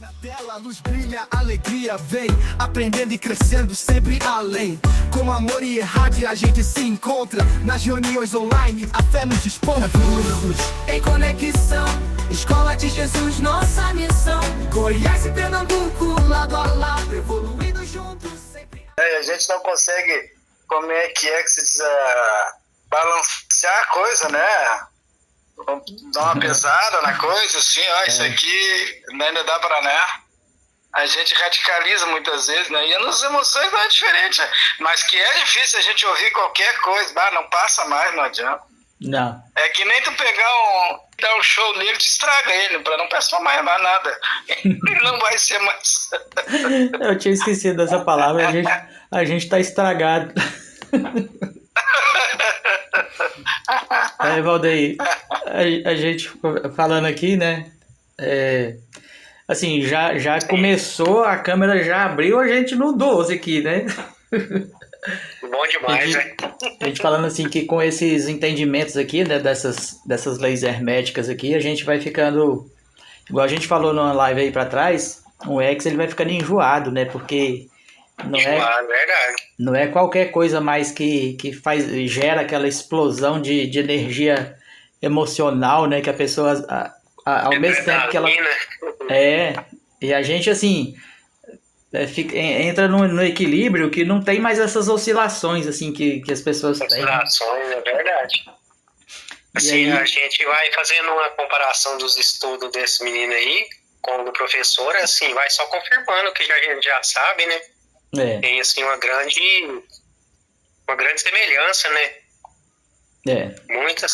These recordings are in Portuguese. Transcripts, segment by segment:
Na tela a luz brilha, a alegria vem, aprendendo e crescendo sempre além. Com amor e rádio a gente se encontra, nas reuniões online a fé nos dispõe. Em conexão, Escola de Jesus, nossa missão. Goiás e Pernambuco, lado a lado, evoluindo juntos sempre. A gente não consegue, como é que se diz, balancear a coisa, né? Dar uma pesada na coisa, assim, ó, isso aqui ainda dá pra, né? A gente radicaliza muitas vezes, né? E nas emoções não é diferente, né? Mas que é difícil a gente ouvir qualquer coisa, não passa mais, não adianta. Não. É que nem tu dar um show nele, tu estraga ele, pra não passar mais nada. Ele não vai ser mais. Eu tinha esquecido dessa palavra, a gente tá estragado. Valdeir, a gente falando aqui, né? Assim, já começou, a câmera já abriu, a gente no 12 aqui, né? Bom demais, né? A gente falando assim que com esses entendimentos aqui, né, dessas leis herméticas aqui, a gente vai ficando, igual a gente falou numa live aí pra trás, o ex ele vai ficando enjoado, né? Porque não é qualquer coisa mais que gera aquela explosão de energia emocional, né? Que a pessoa, ao mesmo tempo que ela... E a gente, assim, entra no equilíbrio que não tem mais essas oscilações, assim, que as pessoas têm. Oscilações, é verdade. Assim, a gente vai fazendo uma comparação dos estudos desse menino aí com o do professor, assim, vai só confirmando o que a gente já sabe, né? Tem, assim, uma grande semelhança, né? Muita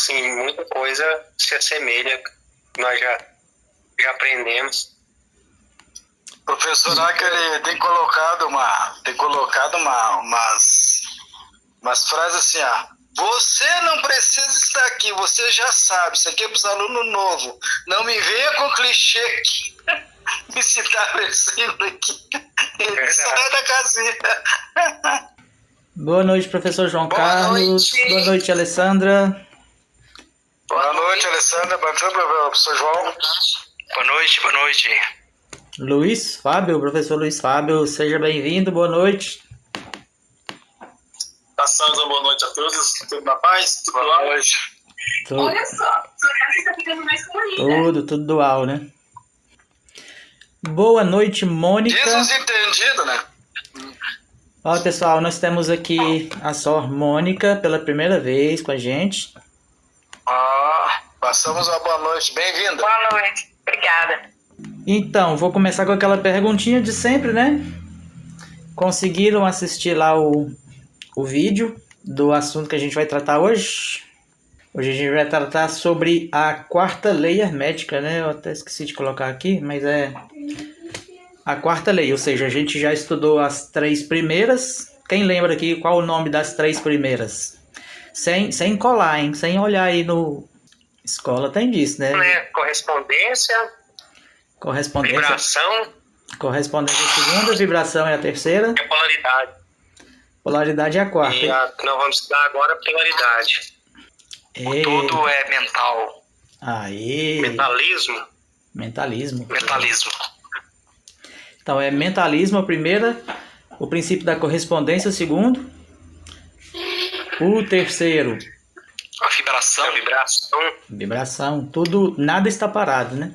coisa se assemelha, nós já aprendemos. O professor Acker tem colocado umas frases assim, você não precisa estar aqui, você já sabe, isso aqui é para os alunos novos, não me venha com clichê aqui, me citar versículo aqui, ele sai da casinha. Boa noite, professor João Carlos. Boa noite, Alessandra. Boa noite, Alessandra. Boa noite, professor João. Boa noite. Luiz Fábio, professor Luiz Fábio, seja bem-vindo, boa noite. Passamos uma boa noite a todos, tudo na paz? Tudo boa noite. Olha só, sua casa está ficando mais colorida. Tudo dual, né? Boa noite, Mônica. Diz os entendidos, né? Olha, pessoal, nós temos aqui a Sor Mônica pela primeira vez com a gente. Passamos uma boa noite, bem-vinda. Boa noite, obrigada. Então, vou começar com aquela perguntinha de sempre, né? Conseguiram assistir lá o vídeo do assunto que a gente vai tratar hoje? Hoje a gente vai tratar sobre a quarta lei hermética, né? Eu até esqueci de colocar aqui, mas é a quarta lei, ou seja, a gente já estudou as 3 primeiras. Quem lembra aqui qual o nome das 3 primeiras? Sem colar, hein? Sem olhar aí no... Escola tem disso, né? Correspondência. Vibração. Correspondência é a segunda, vibração é a terceira. E a polaridade. Polaridade é a quarta. E nós vamos estudar agora a polaridade. Tudo é mental. Aí. Mentalismo. Então é mentalismo a primeira, o princípio da correspondência o segundo, o terceiro. A vibração. Tudo, nada está parado, né?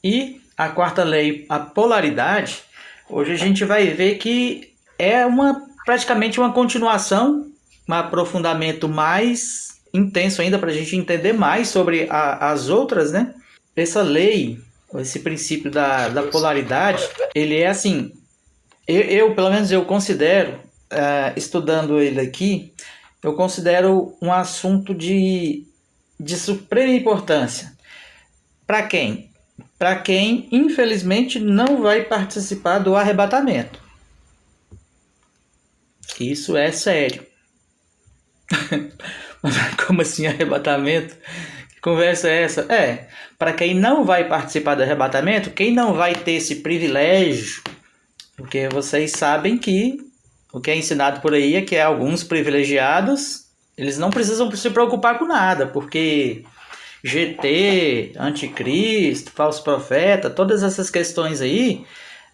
E a quarta lei, a polaridade, hoje a gente vai ver que é praticamente uma continuação, um aprofundamento mais intenso ainda para a gente entender mais sobre as outras, né? Essa lei, esse princípio da polaridade, ele é assim, pelo menos eu considero, estudando ele aqui, eu considero um assunto de suprema importância. Para quem? Para quem, infelizmente, não vai participar do arrebatamento. Isso é sério. Como assim arrebatamento? Que conversa é essa? Para quem não vai participar do arrebatamento, quem não vai ter esse privilégio, porque vocês sabem que o que é ensinado por aí é que alguns privilegiados, eles não precisam se preocupar com nada, porque GT, anticristo, falso profeta, todas essas questões aí,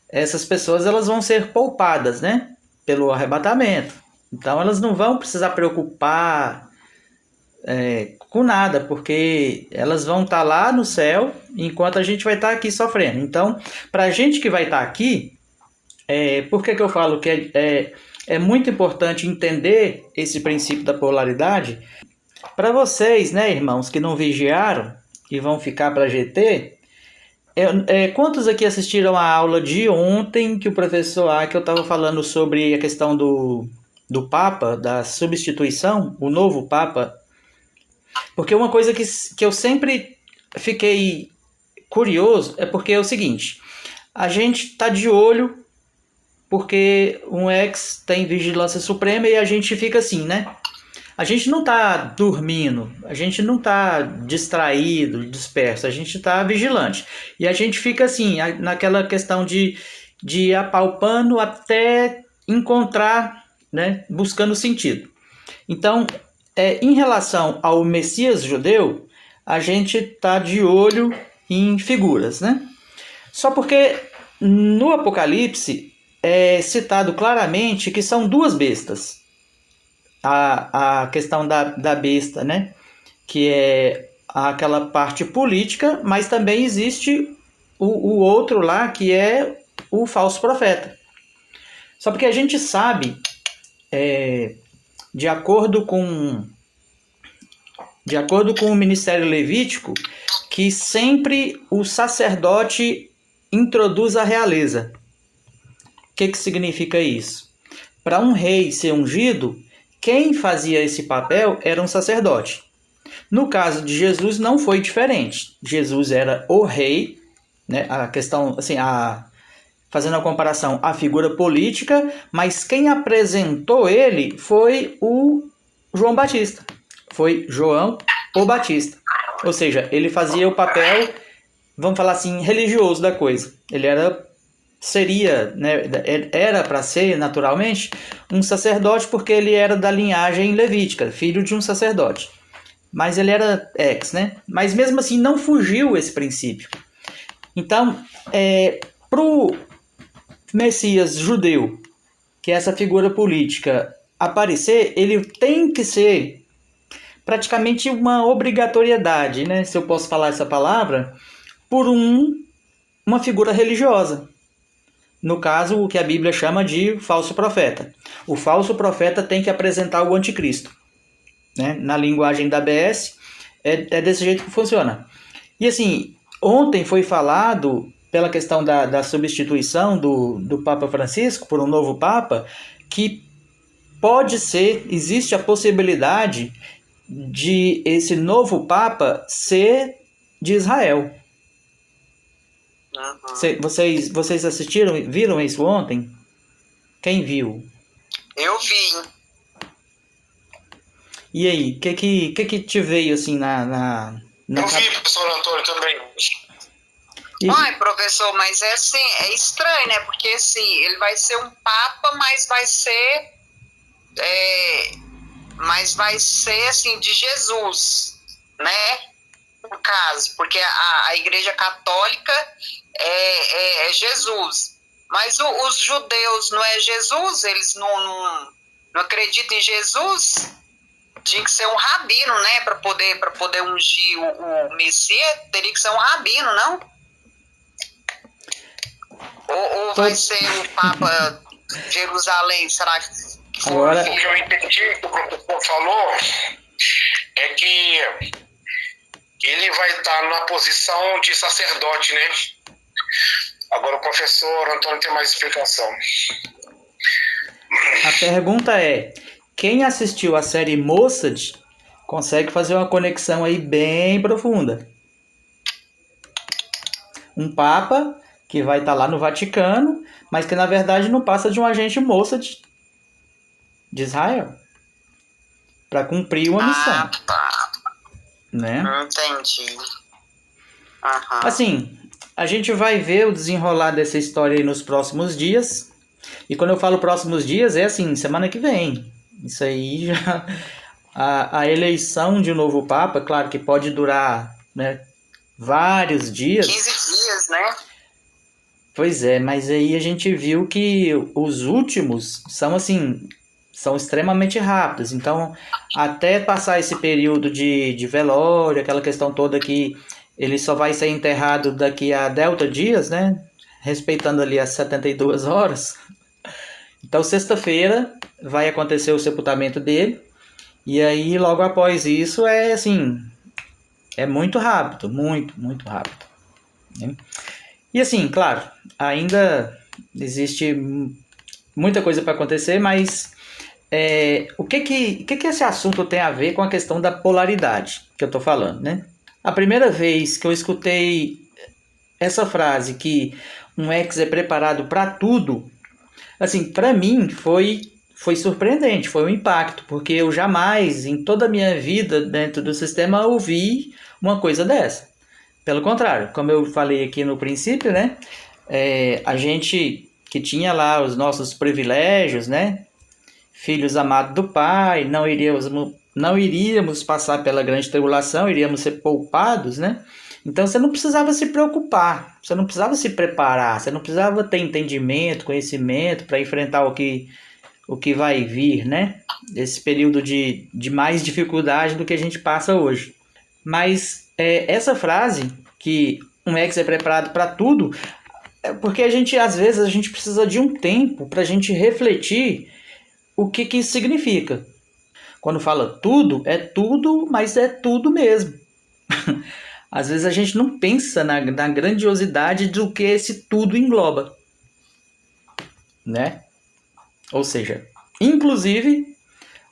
essas pessoas elas vão ser poupadas, né, pelo arrebatamento. Então elas não vão precisar preocupar com nada, porque elas vão estar lá no céu enquanto a gente vai estar aqui sofrendo. Então, para a gente que vai estar aqui, por que eu falo que é muito importante entender esse princípio da polaridade? Para vocês, né, irmãos, que não vigiaram e vão ficar para GT, quantos aqui assistiram a aula de ontem que o professor que eu estava falando sobre a questão do Papa, da substituição, o novo Papa? Porque uma coisa que eu sempre fiquei curioso é porque é o seguinte, a gente está de olho porque um ex tem vigilância suprema e a gente fica assim, né? A gente não está dormindo, a gente não está distraído, disperso, a gente está vigilante. E a gente fica assim, naquela questão de ir apalpando até encontrar, né, buscando sentido. Então, em relação ao Messias judeu, a gente está de olho em figuras, né? Só porque no Apocalipse é citado claramente que são duas bestas. A questão da besta, né? Que é aquela parte política, mas também existe o outro lá, que é o falso profeta. Só porque a gente sabe, de acordo com o ministério levítico, que sempre o sacerdote introduz a realeza. O que significa isso? Para um rei ser ungido, quem fazia esse papel era um sacerdote. No caso de Jesus não foi diferente. Jesus era o rei, né? A questão, assim, fazendo a comparação, a figura política, mas quem apresentou ele foi o João Batista. Foi João o Batista. Ou seja, ele fazia o papel, vamos falar assim, religioso da coisa. Ele seria, né, era para ser naturalmente um sacerdote porque ele era da linhagem levítica, filho de um sacerdote. Mas ele era né? Mas mesmo assim não fugiu esse princípio. Então, para o Messias judeu, que é essa figura política, aparecer, ele tem que ser praticamente uma obrigatoriedade, né, se eu posso falar essa palavra, por uma figura religiosa. No caso, o que a Bíblia chama de falso profeta. O falso profeta tem que apresentar o anticristo. Né? Na linguagem da ABS, é desse jeito que funciona. E assim, ontem foi falado, pela questão da substituição do Papa Francisco por um novo Papa, que existe a possibilidade de esse novo Papa ser de Israel. Uhum. Vocês assistiram, viram isso ontem? Quem viu? Eu vi. E aí, o que te veio assim Eu vi, professor Antônio, também. Ai, professor, mas assim, é estranho, né? Porque assim, ele vai ser um papa, mas vai ser assim, de Jesus, né? No caso, porque a Igreja Católica é Jesus. Mas os judeus não é Jesus, eles não acreditam em Jesus. Tinha que ser um rabino, né? Para poder ungir o Messias, teria que ser um rabino, não? Ou vai ser o Papa Jerusalém, será que foi? Agora, O que eu entendi que o professor falou é que ele vai estar na posição de sacerdote, né? Agora o professor Antônio tem mais explicação. A pergunta é, quem assistiu a série Mossad consegue fazer uma conexão aí bem profunda. Um Papa que vai estar lá no Vaticano, mas que na verdade não passa de um agente Mossad de Israel para cumprir uma missão. Tá. Né? Entendi. Uhum. Assim, a gente vai ver o desenrolar dessa história aí nos próximos dias. E quando eu falo próximos dias, é assim, semana que vem. Isso aí já... A eleição de um novo Papa, claro que pode durar né? Vários dias. 15 dias, né? Pois é, mas aí a gente viu que os últimos são assim, são extremamente rápidos. Então, até passar esse período de velório, aquela questão toda que ele só vai ser enterrado daqui a delta dias, né? Respeitando ali as 72 horas. Então, sexta-feira vai acontecer o sepultamento dele. E aí, logo após isso, é assim, é muito rápido, muito rápido, né? E assim, claro, ainda existe muita coisa para acontecer, mas o que esse assunto tem a ver com a questão da polaridade que eu estou falando, né? A primeira vez que eu escutei essa frase que um ex é preparado para tudo, assim, para mim foi surpreendente, foi um impacto, porque eu jamais, em toda a minha vida dentro do sistema, ouvi uma coisa dessa. Pelo contrário, como eu falei aqui no princípio, né? A gente que tinha lá os nossos privilégios, né? Filhos amados do Pai, não iríamos passar pela grande tribulação, iríamos ser poupados, né? Então você não precisava se preocupar, você não precisava se preparar, você não precisava ter entendimento, conhecimento para enfrentar o que vai vir, né? Esse período de mais dificuldade do que a gente passa hoje. Mas essa frase, que um ex é preparado para tudo, é porque às vezes a gente precisa de um tempo para a gente refletir o que isso significa. Quando fala tudo, é tudo, mas é tudo mesmo. Às vezes a gente não pensa na grandiosidade do que esse tudo engloba, né? Ou seja, inclusive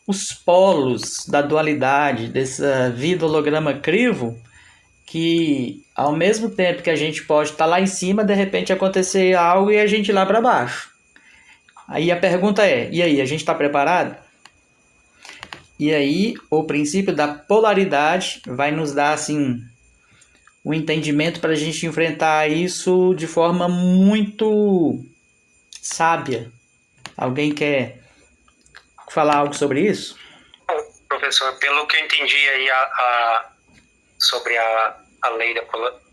os polos da dualidade, dessa vida holograma crivo, que ao mesmo tempo que a gente pode estar lá em cima, de repente acontecer algo e a gente ir lá para baixo. Aí a pergunta é, e aí, a gente está preparado? E aí o princípio da polaridade vai nos dar assim um entendimento para a gente enfrentar isso de forma muito sábia. Alguém quer falar algo sobre isso? Professor, pelo que eu entendi aí sobre a lei da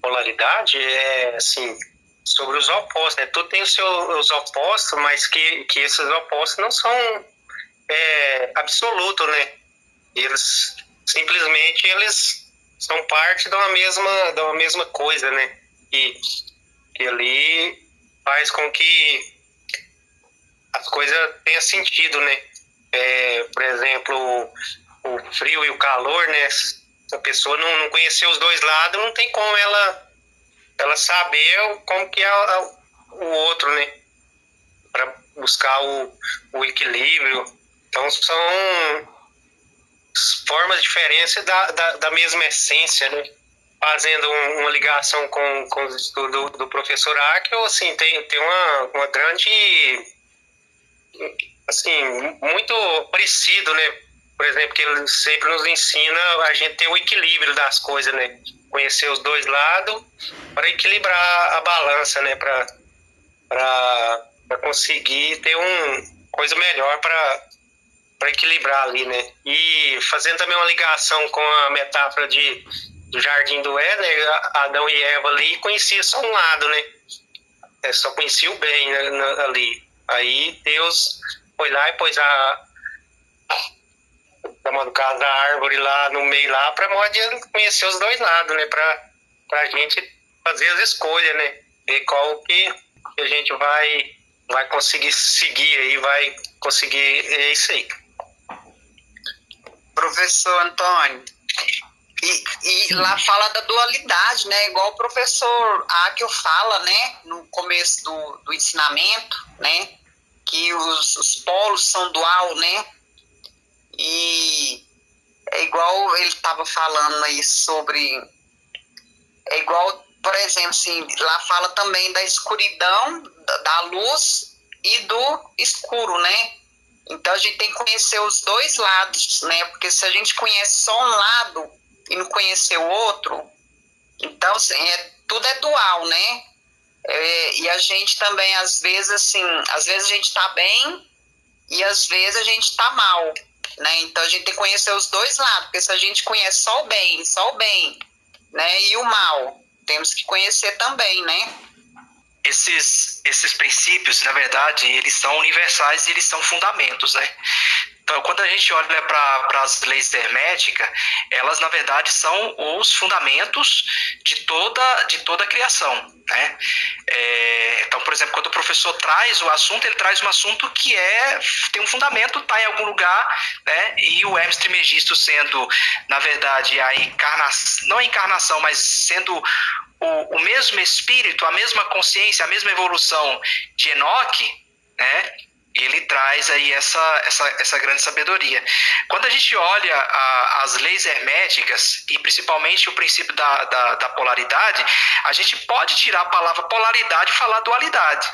polaridade, é assim, sobre os opostos, né? Tudo tem os seus opostos, mas que esses opostos não são absolutos, né? Eles simplesmente são parte de uma mesma coisa, né? Que ali faz com que as coisas tenham sentido, né? Por exemplo, o frio e o calor, né? Se a pessoa não conhecer os dois lados, não tem como ela saber como que é o outro, né? Para buscar o equilíbrio. Então, são formas diferentes da mesma essência, né? Fazendo uma ligação com os estudos do professor Arkel, assim, tem uma grande, assim, muito parecido, né? Por exemplo, que ele sempre nos ensina a gente ter o equilíbrio das coisas, né? Conhecer os dois lados para equilibrar a balança, né? Para conseguir ter uma coisa melhor para equilibrar ali, né? E fazendo também uma ligação com a metáfora do Jardim do Éden, né? Adão e Eva ali conhecia só um lado, né? Só conhecia o bem, né, ali. Aí Deus foi lá e pôs no caso da árvore lá no meio lá, para conhecer os dois lados, né? Pra gente fazer as escolhas, né? Ver qual que a gente vai conseguir seguir aí, vai conseguir, é isso aí. Professor Antônio, e lá fala da dualidade, né? Igual o professor Akio fala, né? No começo do ensinamento, né? Que os polos são dual, né? E é igual ele estava falando aí sobre... É igual, por exemplo, assim, lá fala também da escuridão, da luz e do escuro, né? Então a gente tem que conhecer os dois lados, né? Porque se a gente conhece só um lado e não conhecer o outro, então assim, tudo é dual, né? E a gente também, às vezes, assim, às vezes a gente tá bem e às vezes a gente tá mal, né? Então a gente tem que conhecer os dois lados, porque se a gente conhece só o bem né? E o mal. Temos que conhecer também, né? Esses princípios, na verdade, eles são universais e eles são fundamentos, né? Então, quando a gente olha para as leis herméticas, elas, na verdade, são os fundamentos de toda a criação, né? Então, por exemplo, quando o professor traz o assunto, ele traz um assunto que tem um fundamento, está em algum lugar, né? E o Hermes Trismegisto sendo, na verdade, a encarnação, não a encarnação, mas sendo o mesmo espírito, a mesma consciência, a mesma evolução de Enoque, né? Ele traz aí essa grande sabedoria. Quando a gente olha as leis herméticas, e principalmente o princípio da polaridade, a gente pode tirar a palavra polaridade e falar dualidade.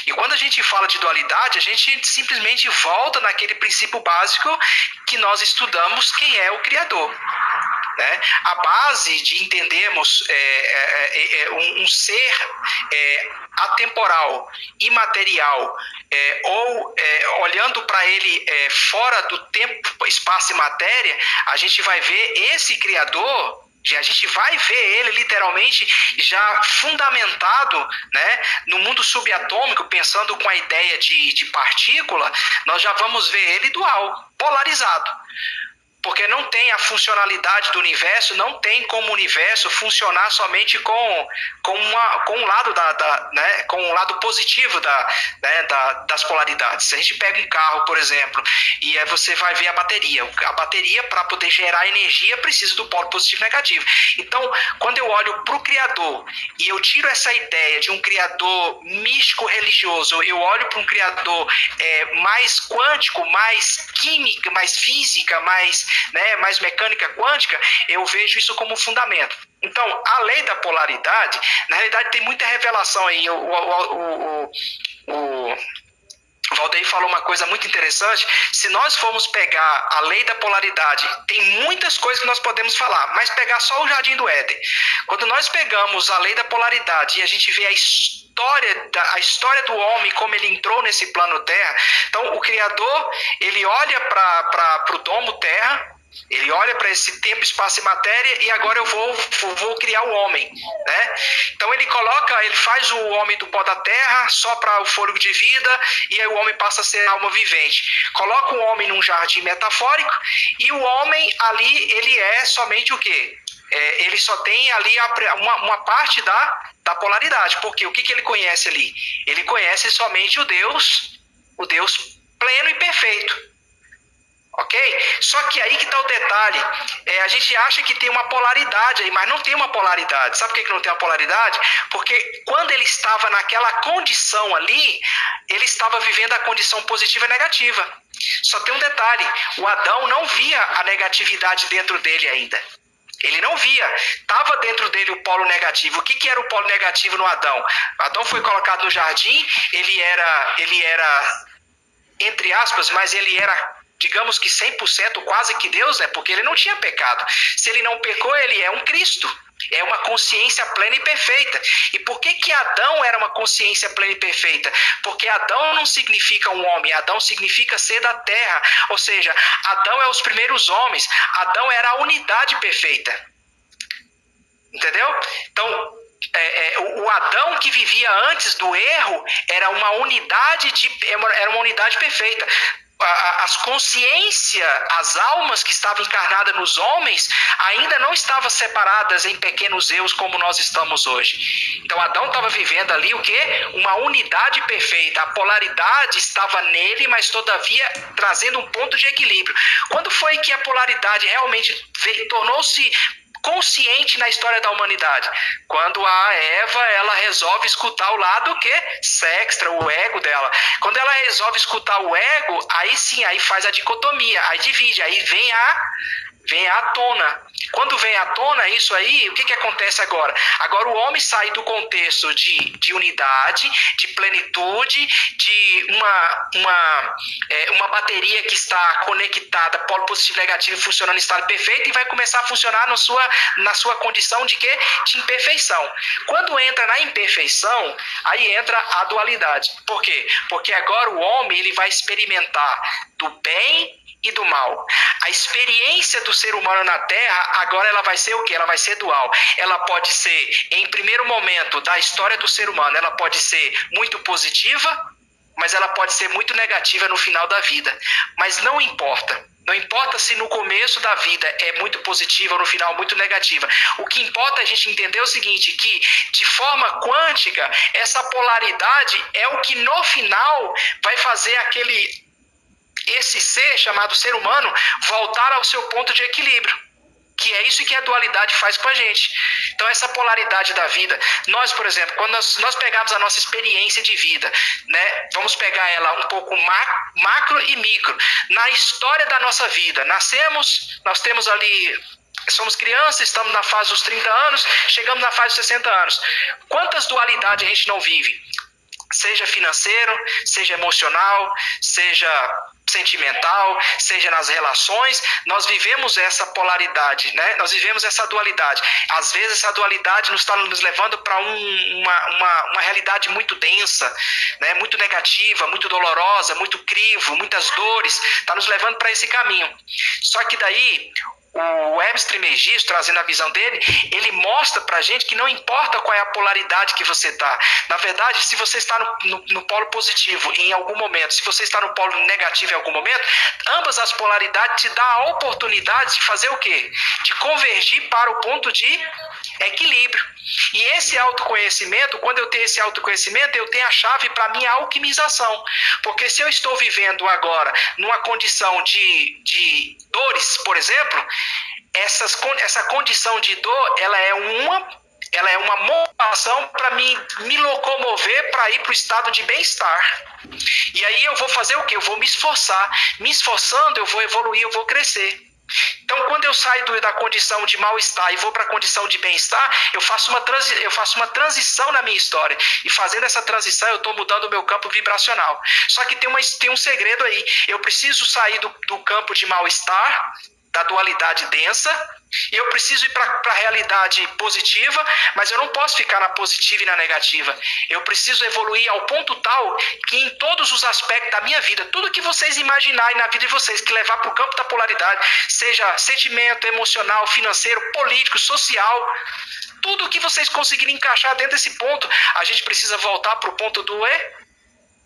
E quando a gente fala de dualidade, a gente simplesmente volta naquele princípio básico que nós estudamos, quem é o Criador. Né? A base de entendermos um ser atemporal, imaterial, olhando para ele fora do tempo, espaço e matéria, a gente vai ver esse Criador, a gente vai ver ele literalmente já fundamentado, né, no mundo subatômico, pensando com a ideia de partícula, nós já vamos ver ele dual, polarizado. Porque não tem a funcionalidade do universo, não tem como o universo funcionar somente com um lado né, com um lado positivo das polaridades. Se a gente pega um carro, por exemplo, e aí você vai ver a bateria. A bateria, para poder gerar energia, precisa do polo positivo e negativo. Então, quando eu olho para o Criador e eu tiro essa ideia de um Criador místico religioso, eu olho para um Criador mais quântico, mais química, mais física, mais mecânica quântica, eu vejo isso como fundamento. Então, a lei da polaridade, na realidade, tem muita revelação aí. O Valdeir falou uma coisa muito interessante. Se nós formos pegar a lei da polaridade, tem muitas coisas que nós podemos falar, mas pegar só o Jardim do Éden. Quando nós pegamos a lei da polaridade e a gente vê a história do homem, como ele entrou nesse plano Terra, então o Criador, ele olha para o domo Terra, ele olha para esse tempo, espaço e matéria, e agora eu vou criar o homem, né? Então ele faz o homem do pó da terra, sopra o fôlego de vida, e aí o homem passa a ser alma vivente. Coloca o homem num jardim metafórico, e o homem ali, ele é somente o quê? Ele só tem ali uma parte da polaridade, porque o que ele conhece ali? Ele conhece somente o Deus pleno e perfeito. Ok? Só que aí que está o detalhe. A gente acha que tem uma polaridade aí, mas não tem uma polaridade. Sabe por que não tem uma polaridade? Porque quando ele estava naquela condição ali, ele estava vivendo a condição positiva e negativa. Só tem um detalhe. O Adão não via a negatividade dentro dele ainda. Ele não via. Estava dentro dele o polo negativo. O que era o polo negativo no Adão? Adão foi colocado no jardim, ele era entre aspas, mas ele era, digamos que 100% quase que Deus, né? Porque ele não tinha pecado. Se ele não pecou, ele é um Cristo. É uma consciência plena e perfeita. E por que Adão era uma consciência plena e perfeita? Porque Adão não significa um homem, Adão significa ser da terra. Ou seja, Adão é os primeiros homens, Adão era a unidade perfeita. Entendeu? Então, o Adão que vivia antes do erro era uma unidade perfeita. As consciências, as almas que estavam encarnadas nos homens ainda não estavam separadas em pequenos eus como nós estamos hoje. Então Adão estava vivendo ali o quê? Uma unidade perfeita. A polaridade estava nele, mas todavia trazendo um ponto de equilíbrio. Quando foi que a polaridade realmente tornou-se consciente na história da humanidade? Quando a Eva, ela resolve escutar o lado que sextra, o ego dela. Quando ela resolve escutar o ego, aí sim, aí faz a dicotomia, aí divide, aí vem à tona. Quando vem à tona isso aí, o que acontece agora? Agora o homem sai do contexto de unidade, de plenitude, de uma bateria que está conectada, polo positivo e negativo, funcionando em estado perfeito, e vai começar a funcionar na sua condição de quê? De imperfeição. Quando entra na imperfeição, aí entra a dualidade. Por quê? Porque agora o homem ele vai experimentar do bem e do mal. A experiência do ser humano na Terra, agora ela vai ser o quê? Ela vai ser dual. Ela pode ser, em primeiro momento da história do ser humano, ela pode ser muito positiva, mas ela pode ser muito negativa no final da vida. Mas não importa. Não importa se no começo da vida é muito positiva ou no final muito negativa. O que importa é a gente entender o seguinte, que de forma quântica, essa polaridade é o que no final vai fazer esse ser chamado ser humano voltar ao seu ponto de equilíbrio. Que é isso que a dualidade faz com a gente. Então, essa polaridade da vida, nós, por exemplo, quando nós pegarmos a nossa experiência de vida, né, vamos pegar ela um pouco macro e micro. Na história da nossa vida, nós temos ali, somos crianças, estamos na fase dos 30 anos, chegamos na fase dos 60 anos. Quantas dualidades a gente não vive? Seja financeiro, seja emocional, seja sentimental, seja nas relações, nós vivemos essa polaridade, né? Nós vivemos essa dualidade. Às vezes essa dualidade nos está nos levando para uma realidade muito densa, né? Muito negativa, muito dolorosa, muito crivo, muitas dores, está nos levando para esse caminho. Só que daí o Hermes Trismegisto, trazendo a visão dele, ele mostra pra gente que não importa qual é a polaridade que você está. Na verdade, se você está no polo positivo em algum momento, se você está no polo negativo em algum momento, ambas as polaridades te dão a oportunidade de fazer o quê? De convergir para o ponto de equilíbrio. E esse autoconhecimento, quando eu tenho esse autoconhecimento, eu tenho a chave para a minha alquimização. Porque se eu estou vivendo agora numa condição de dores, por exemplo, essa condição de dor, ela é uma motivação para me locomover para ir para o estado de bem-estar. E aí eu vou fazer o quê? Eu vou me esforçar. Me esforçando, eu vou evoluir, eu vou crescer. Então, quando eu saio da condição de mal-estar e vou para a condição de bem-estar, eu faço uma transição na minha história. E fazendo essa transição, eu estou mudando o meu campo vibracional. Só que tem um segredo aí. Eu preciso sair do campo de mal-estar, da dualidade densa, e eu preciso ir para a realidade positiva, mas eu não posso ficar na positiva e na negativa. Eu preciso evoluir ao ponto tal que em todos os aspectos da minha vida, tudo que vocês imaginarem na vida de vocês, que levar para o campo da polaridade, seja sentimento, emocional, financeiro, político, social, tudo que vocês conseguirem encaixar dentro desse ponto, a gente precisa voltar para o ponto do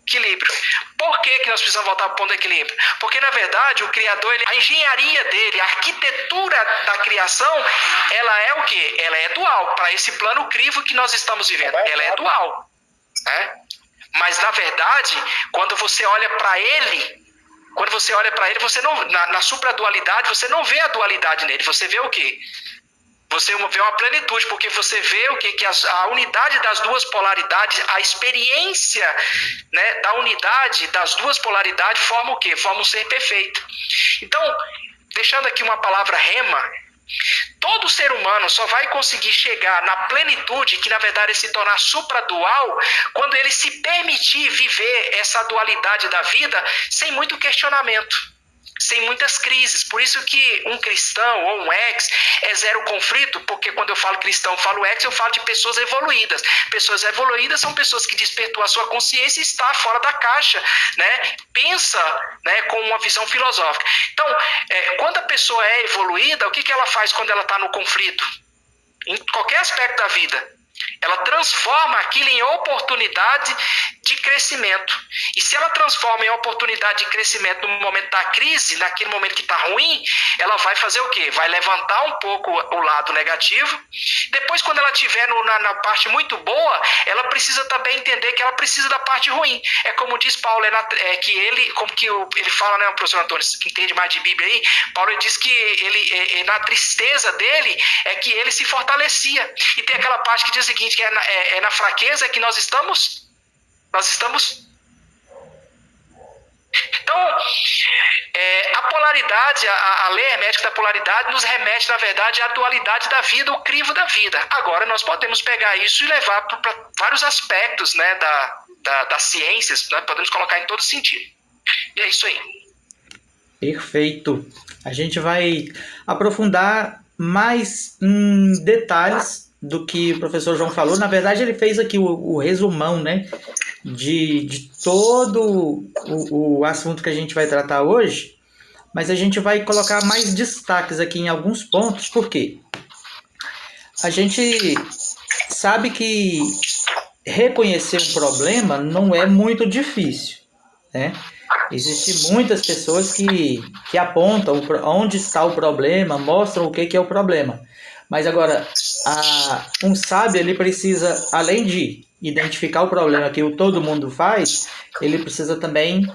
equilíbrio. Por que nós precisamos voltar para o ponto do equilíbrio? Porque, na verdade, o Criador, a engenharia dele, a arquitetura da criação, ela é o quê? Ela é dual. Para esse plano crivo que nós estamos vivendo, ela é dual. Né? Mas, na verdade, quando você olha para ele, você não, na supradualidade, você não vê a dualidade nele. Você vê o quê? Você vê uma plenitude, porque você vê o quê? Que a unidade das duas polaridades, a experiência, né, da unidade das duas polaridades forma o quê? Forma um ser perfeito. Então, deixando aqui uma palavra rema, todo ser humano só vai conseguir chegar na plenitude, que na verdade é se tornar supradual, quando ele se permitir viver essa dualidade da vida sem muito questionamento, sem muitas crises. Por isso que um cristão ou um ex é zero conflito, porque quando eu falo cristão, eu falo ex, eu falo de pessoas evoluídas. Pessoas evoluídas são pessoas que despertou a sua consciência e está fora da caixa, né? Pensa, né, com uma visão filosófica. Então, quando a pessoa é evoluída, o que ela faz quando ela está no conflito? Em qualquer aspecto da vida, ela transforma aquilo em oportunidade de crescimento. E se ela transforma em oportunidade de crescimento no momento da crise, naquele momento que está ruim, ela vai fazer o quê? Vai levantar um pouco o lado negativo. Depois, quando ela estiver na parte muito boa, ela precisa também entender que ela precisa da parte ruim. É como diz Paulo, ele fala, né, o professor Antônio, que entende mais de Bíblia aí, Paulo diz que ele na tristeza dele, é que ele se fortalecia. E tem aquela parte que diz o seguinte, que é na fraqueza que nós estamos. Então, a polaridade, a lei hermética da polaridade nos remete, na verdade, à dualidade da vida, o crivo da vida. Agora, nós podemos pegar isso e levar para vários aspectos, né, das ciências, né, podemos colocar em todo sentido. E é isso aí. Perfeito. A gente vai aprofundar mais em detalhes do que o professor João falou. Na verdade, ele fez aqui o resumão, né, de todo o assunto que a gente vai tratar hoje, mas a gente vai colocar mais destaques aqui em alguns pontos, porque a gente sabe que reconhecer um problema não é muito difícil, né? Existem muitas pessoas que apontam onde está o problema, mostram o que é o problema. Mas agora, um sábio, ele precisa, além de identificar o problema que todo mundo faz, ele precisa também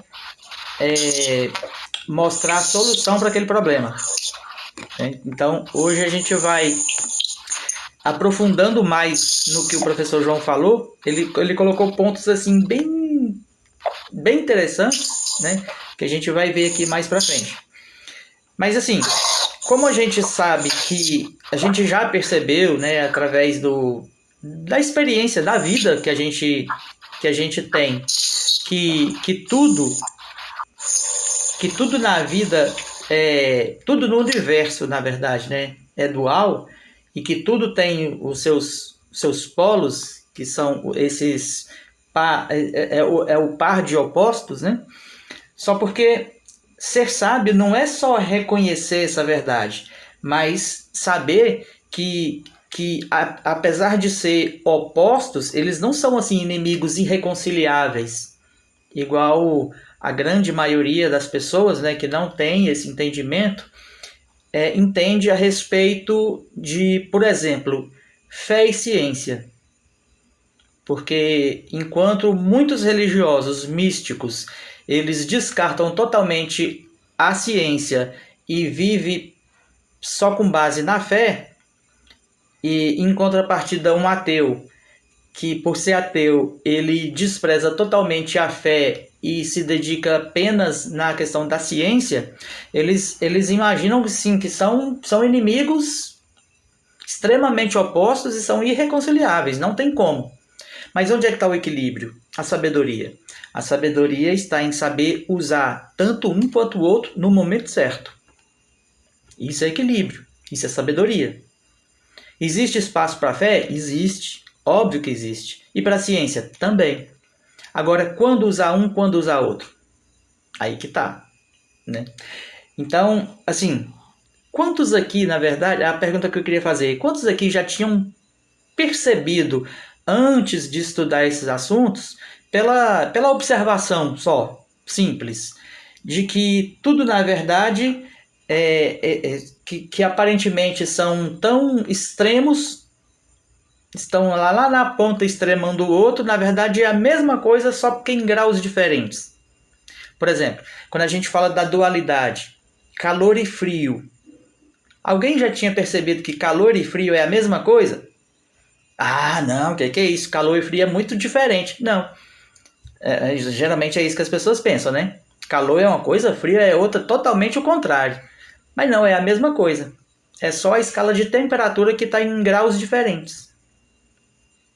mostrar a solução para aquele problema. Então, hoje a gente vai aprofundando mais no que o professor João falou. Ele colocou pontos assim bem interessantes, né, que a gente vai ver aqui mais para frente. Mas assim, como a gente sabe que a gente já percebeu, né, através da experiência da vida que a gente tem, que tudo na vida, tudo no universo, na verdade, né, é dual, e que tudo tem os seus polos, que são esses o par de opostos, né? Só porque ser sábio não é só reconhecer essa verdade, mas saber que apesar de ser opostos, eles não são assim inimigos irreconciliáveis, igual a grande maioria das pessoas, né, que não tem esse entendimento, entende a respeito de, por exemplo, fé e ciência. Porque enquanto muitos religiosos místicos, eles descartam totalmente a ciência e vivem só com base na fé, e em contrapartida um ateu, que por ser ateu, ele despreza totalmente a fé e se dedica apenas na questão da ciência, eles imaginam sim que são inimigos extremamente opostos e são irreconciliáveis, não tem como. Mas onde é que está o equilíbrio? A sabedoria. A sabedoria está em saber usar tanto um quanto o outro no momento certo. Isso é equilíbrio. Isso é sabedoria. Existe espaço para a fé? Existe. Óbvio que existe. E para a ciência? Também. Agora, quando usar um, quando usar outro? Aí que tá, né? Então, assim, quantos aqui, na verdade, a pergunta que eu queria fazer, quantos aqui já tinham percebido, antes de estudar esses assuntos, pela observação só, simples, de que tudo, na verdade, que aparentemente são tão extremos, estão lá na ponta extrema um do outro, na verdade é a mesma coisa, só porque em graus diferentes. Por exemplo, quando a gente fala da dualidade, calor e frio, alguém já tinha percebido que calor e frio é a mesma coisa? Ah, não, o que é isso? Calor e frio é muito diferente. Não. Geralmente é isso que as pessoas pensam, né? Calor é uma coisa, frio é outra, totalmente o contrário. Mas não, é a mesma coisa. É só a escala de temperatura que está em graus diferentes.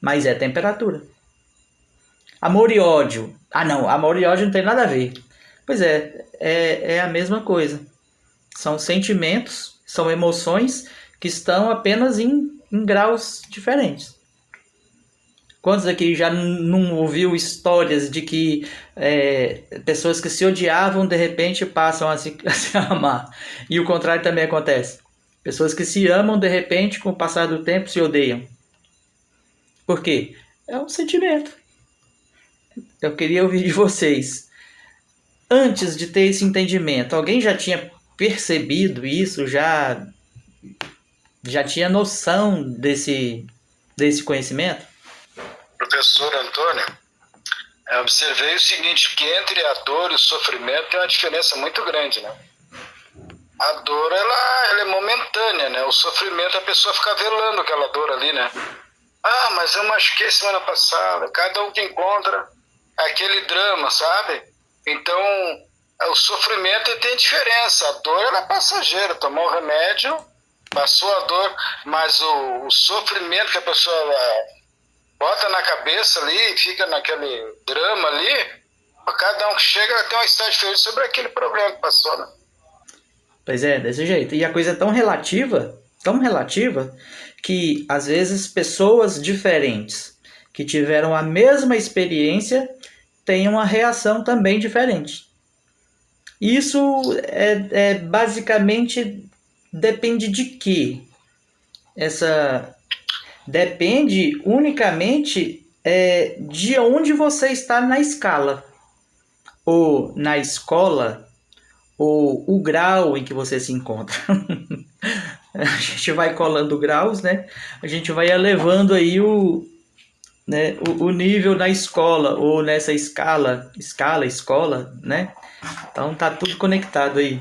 Mas é temperatura. Amor e ódio. Ah, não, amor e ódio não tem nada a ver. Pois é a mesma coisa. São sentimentos, são emoções que estão apenas em graus diferentes. Quantos aqui já não ouviu histórias de que pessoas que se odiavam de repente passam a se amar? E o contrário também acontece. Pessoas que se amam de repente, com o passar do tempo, se odeiam. Por quê? É um sentimento. Eu queria ouvir de vocês. Antes de ter esse entendimento, alguém já tinha percebido isso? Já tinha noção desse conhecimento? Professor Antônio, eu observei o seguinte, que entre a dor e o sofrimento tem uma diferença muito grande, né? A dor, ela é momentânea, né? O sofrimento, a pessoa fica velando aquela dor ali, né? Ah, mas eu machuquei semana passada. Cada um que encontra aquele drama, sabe? Então, o sofrimento tem diferença. A dor, ela é passageira. Tomou o remédio, passou a dor, mas o sofrimento que a pessoa bota na cabeça ali, fica naquele drama ali, cada um que chega, ela tem uma história diferente sobre aquele problema que passou, né? Pois é, desse jeito. E a coisa é tão relativa, que às vezes pessoas diferentes que tiveram a mesma experiência têm uma reação também diferente. Isso basicamente depende de quê? Depende unicamente de onde você está na escala, ou na escola, ou o grau em que você se encontra. A gente vai colando graus, né? A gente vai elevando aí o nível na escola, ou nessa escala, escola, né? Então tá tudo conectado aí.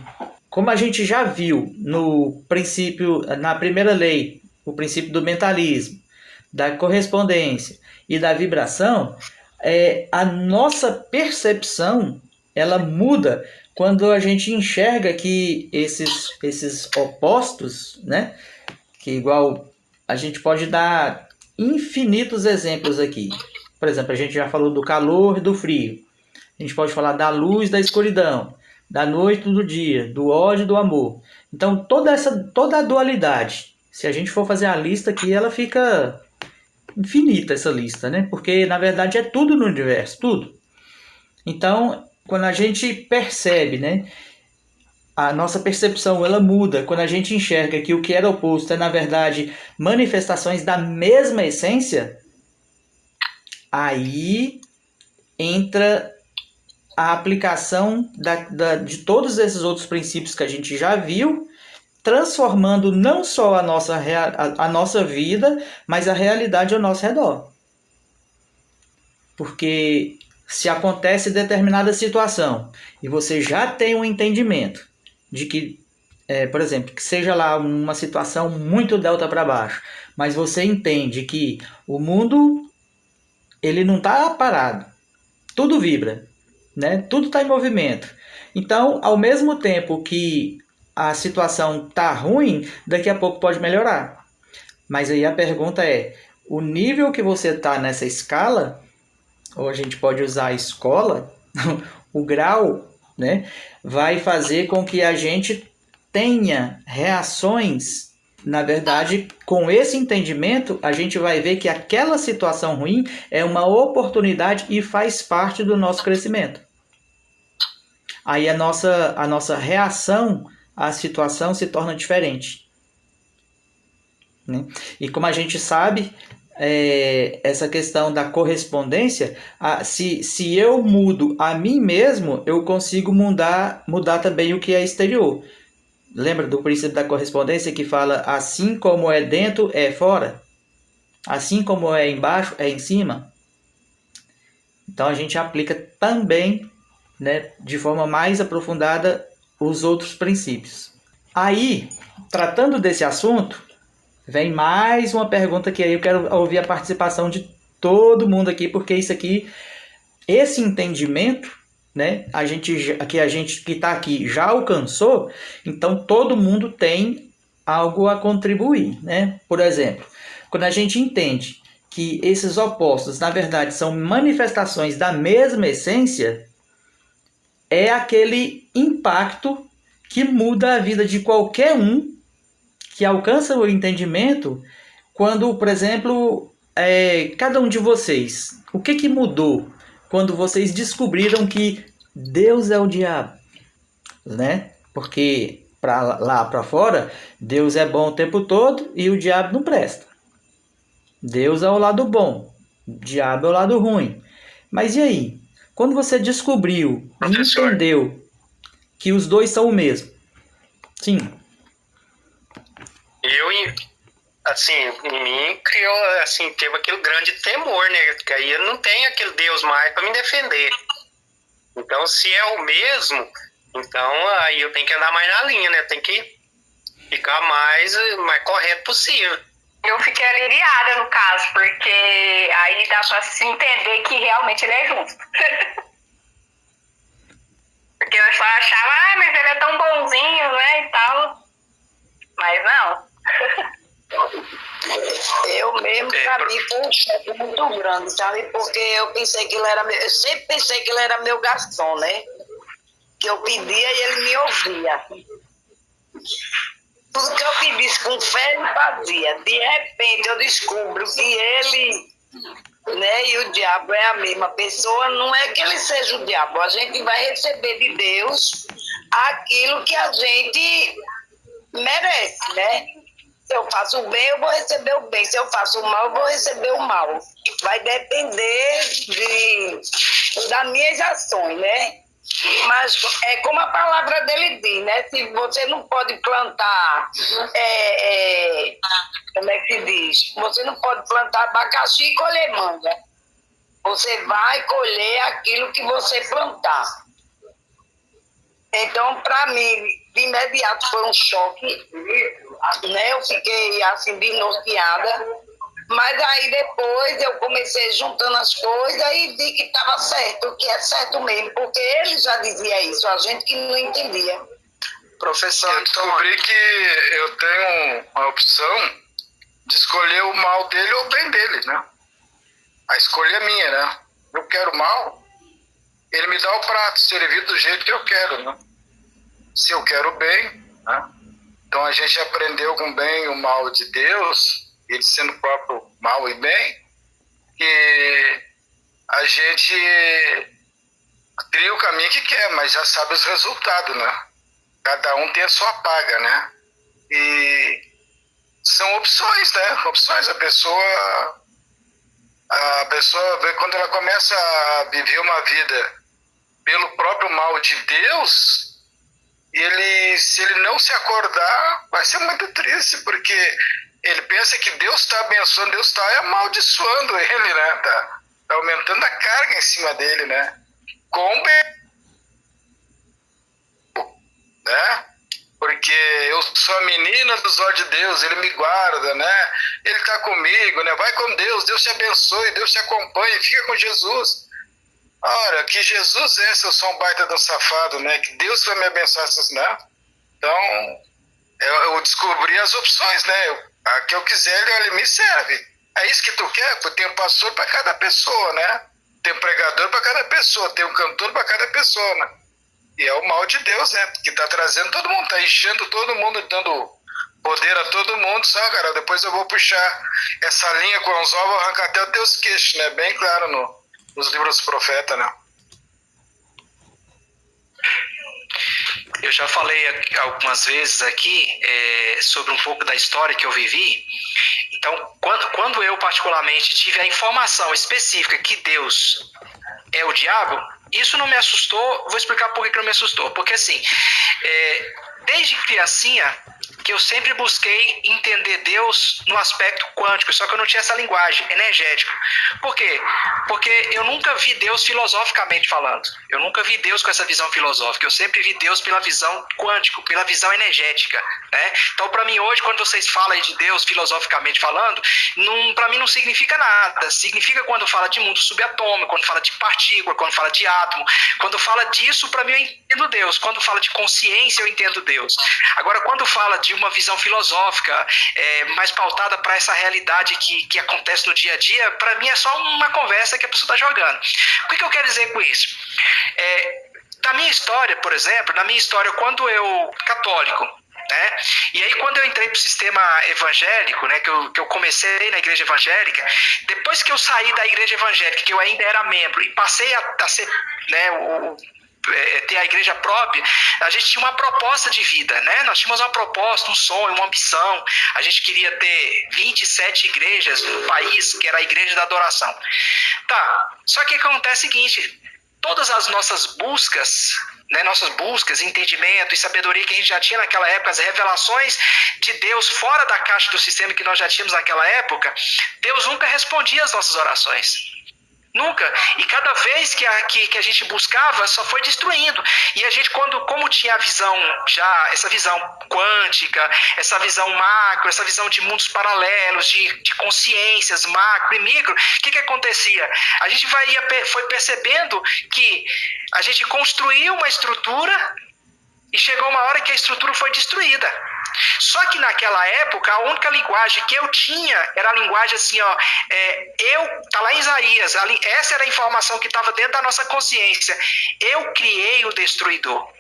Como a gente já viu no princípio, na primeira lei, o princípio do mentalismo, da correspondência e da vibração, a nossa percepção ela muda quando a gente enxerga que esses opostos, né? Que igual a gente pode dar infinitos exemplos aqui. Por exemplo, a gente já falou do calor e do frio. A gente pode falar da luz, da escuridão, da noite e do dia, do ódio e do amor. Então, toda a dualidade, se a gente for fazer a lista aqui, ela fica infinita, essa lista, né? Porque, na verdade, é tudo no universo, tudo. Então, quando a gente percebe, né? A nossa percepção, ela muda. Quando a gente enxerga que o que era oposto é, na verdade, manifestações da mesma essência, aí entra a aplicação de todos esses outros princípios que a gente já viu, transformando não só a nossa vida, mas a realidade ao nosso redor. Porque se acontece determinada situação e você já tem um entendimento de que, por exemplo, que seja lá uma situação muito delta para baixo, mas você entende que o mundo ele não está parado, tudo vibra. Né? Tudo está em movimento. Então, ao mesmo tempo que a situação está ruim, daqui a pouco pode melhorar. Mas aí a pergunta é, o nível que você está nessa escala, ou a gente pode usar a escola, o grau, né, vai fazer com que a gente tenha reações. Na verdade, com esse entendimento, a gente vai ver que aquela situação ruim é uma oportunidade e faz parte do nosso crescimento. Aí a nossa reação à situação se torna diferente. Né? E como a gente sabe, essa questão da correspondência, se eu mudo a mim mesmo, eu consigo mudar também o que é exterior. Lembra do princípio da correspondência que fala assim como é dentro, é fora? Assim como é embaixo, é em cima? Então a gente aplica também, né, de forma mais aprofundada os outros princípios. Aí, tratando desse assunto, vem mais uma pergunta que aí eu quero ouvir a participação de todo mundo aqui, porque esse entendimento, né, a gente que está aqui já alcançou, então todo mundo tem algo a contribuir, né? Por exemplo, quando a gente entende que esses opostos, na verdade, são manifestações da mesma essência, é aquele impacto que muda a vida de qualquer um que alcança o entendimento quando, por exemplo, cada um de vocês, o que mudou quando vocês descobriram que Deus é o diabo, né? Porque lá para fora, Deus é bom o tempo todo e o diabo não presta. Deus é o lado bom, o diabo é o lado ruim. Mas e aí? Quando você descobriu e entendeu que os dois são o mesmo? Sim. Assim, em mim criou, assim, teve aquele grande temor, né? Porque aí eu não tenho aquele Deus mais para me defender. Então, se é o mesmo, então aí eu tenho que andar mais na linha, né? Tem que ficar mais correto possível. Eu fiquei aliviada no caso, porque aí dá pra se entender que realmente ele é justo. Porque eu só achava, mas ele é tão bonzinho, né, e tal. Mas não. Eu mesmo, pra mim, foi um choque muito grande, sabe? Porque eu sempre pensei que ele era meu garçom, né? Que eu pedia e ele me ouvia. Tudo que eu pedisse com fé ele fazia. De repente eu descubro que ele né? E o diabo é a mesma pessoa, não é que ele seja o diabo, a gente vai receber de Deus aquilo que a gente merece, né? Se eu faço o bem, eu vou receber o bem. Se eu faço o mal, eu vou receber o mal. Vai depender das minhas ações, né? Mas é como a palavra dele diz, né? Se você não pode plantar, como é que diz? Você não pode plantar abacaxi e colher manga. Você vai colher aquilo que você plantar. Então, para mim, de imediato foi um choque, né? Eu fiquei assim, desnorteada. Mas aí depois eu comecei juntando as coisas e vi que estava certo, que é certo mesmo, porque ele já dizia isso, a gente que não entendia. Professor, eu descobri que eu tenho uma opção de escolher o mal dele ou o bem dele, né? A escolha é minha, né? Eu quero o mal, ele me dá o prato servido do jeito que eu quero, né? Se eu quero o bem, né? Então a gente aprendeu com o bem e o mal de Deus, ele sendo o próprio mal e bem, que a gente cria o caminho que quer, mas já sabe os resultados, né? Cada um tem a sua paga, né? E são opções, né? Opções. A pessoa vê, quando ela começa a viver uma vida pelo próprio mal de Deus, se ele não se acordar, vai ser muito triste, porque ele pensa que Deus está abençoando, Deus está amaldiçoando ele, né? Tá aumentando a carga em cima dele, né? Com né? Porque eu sou a menina dos olhos de Deus, ele me guarda, né? Ele está comigo, né? Vai com Deus, Deus te abençoe, Deus te acompanhe, fica com Jesus. Ora, que Jesus é se eu sou um baita de um safado, né? Que Deus vai me abençoar, né? Então, eu descobri as opções, né? A que eu quiser, ele me serve. É isso que tu quer? Tem um pastor para cada pessoa, né? Tem um pregador para cada pessoa, tem um cantor para cada pessoa, né? E é o mal de Deus, né? Que tá trazendo todo mundo, tá enchendo todo mundo, dando poder a todo mundo, sabe, cara? Depois eu vou puxar essa linha com o anzol, vou arrancar até os teus queixos, né? Bem claro nos livros dos profetas, né? Eu já falei algumas vezes aqui sobre um pouco da história que eu vivi. Então, quando eu particularmente tive a informação específica que Deus é o diabo, isso não me assustou. Vou explicar por que não me assustou. Porque assim, desde criancinha, que eu sempre busquei entender Deus no aspecto quântico, só que eu não tinha essa linguagem energética. Por quê? Porque eu nunca vi Deus filosoficamente falando. Eu nunca vi Deus com essa visão filosófica. Eu sempre vi Deus pela visão quântica, pela visão energética, né? Então, para mim, hoje, quando vocês falam aí de Deus filosoficamente falando, para mim não significa nada. Significa quando fala de mundo subatômico, quando fala de partícula, quando fala de átomo. Quando fala disso, para mim, eu entendo Deus. Quando fala de consciência, eu entendo Deus. Agora, quando fala de uma visão filosófica mais pautada para essa realidade que acontece no dia a dia, para mim é só uma conversa que a pessoa está jogando. O que eu quero dizer com isso? Na minha história, por exemplo, quando eu católico, né? E aí quando eu entrei para o sistema evangélico, né, que eu comecei na igreja evangélica, depois que eu saí da igreja evangélica, que eu ainda era membro, e passei a ser, né, ter a igreja própria, a gente tinha uma proposta de vida, né? Nós tínhamos uma proposta, um sonho, uma ambição. A gente queria ter 27 igrejas no país, que era a igreja da adoração. Tá, só que acontece o seguinte, todas as nossas buscas, né, entendimento e sabedoria que a gente já tinha naquela época, as revelações de Deus fora da caixa do sistema que nós já tínhamos naquela época, Deus nunca respondia às nossas orações. Nunca. E cada vez que a gente buscava, só foi destruindo. E a gente, como tinha a visão, já essa visão quântica, essa visão macro, essa visão de mundos paralelos, de consciências macro e micro, o que acontecia? A gente foi percebendo que a gente construiu uma estrutura e chegou uma hora que a estrutura foi destruída. Só que naquela época, a única linguagem que eu tinha era a linguagem assim, ó, tá lá em Isaías, essa era a informação que estava dentro da nossa consciência. Eu criei o destruidor.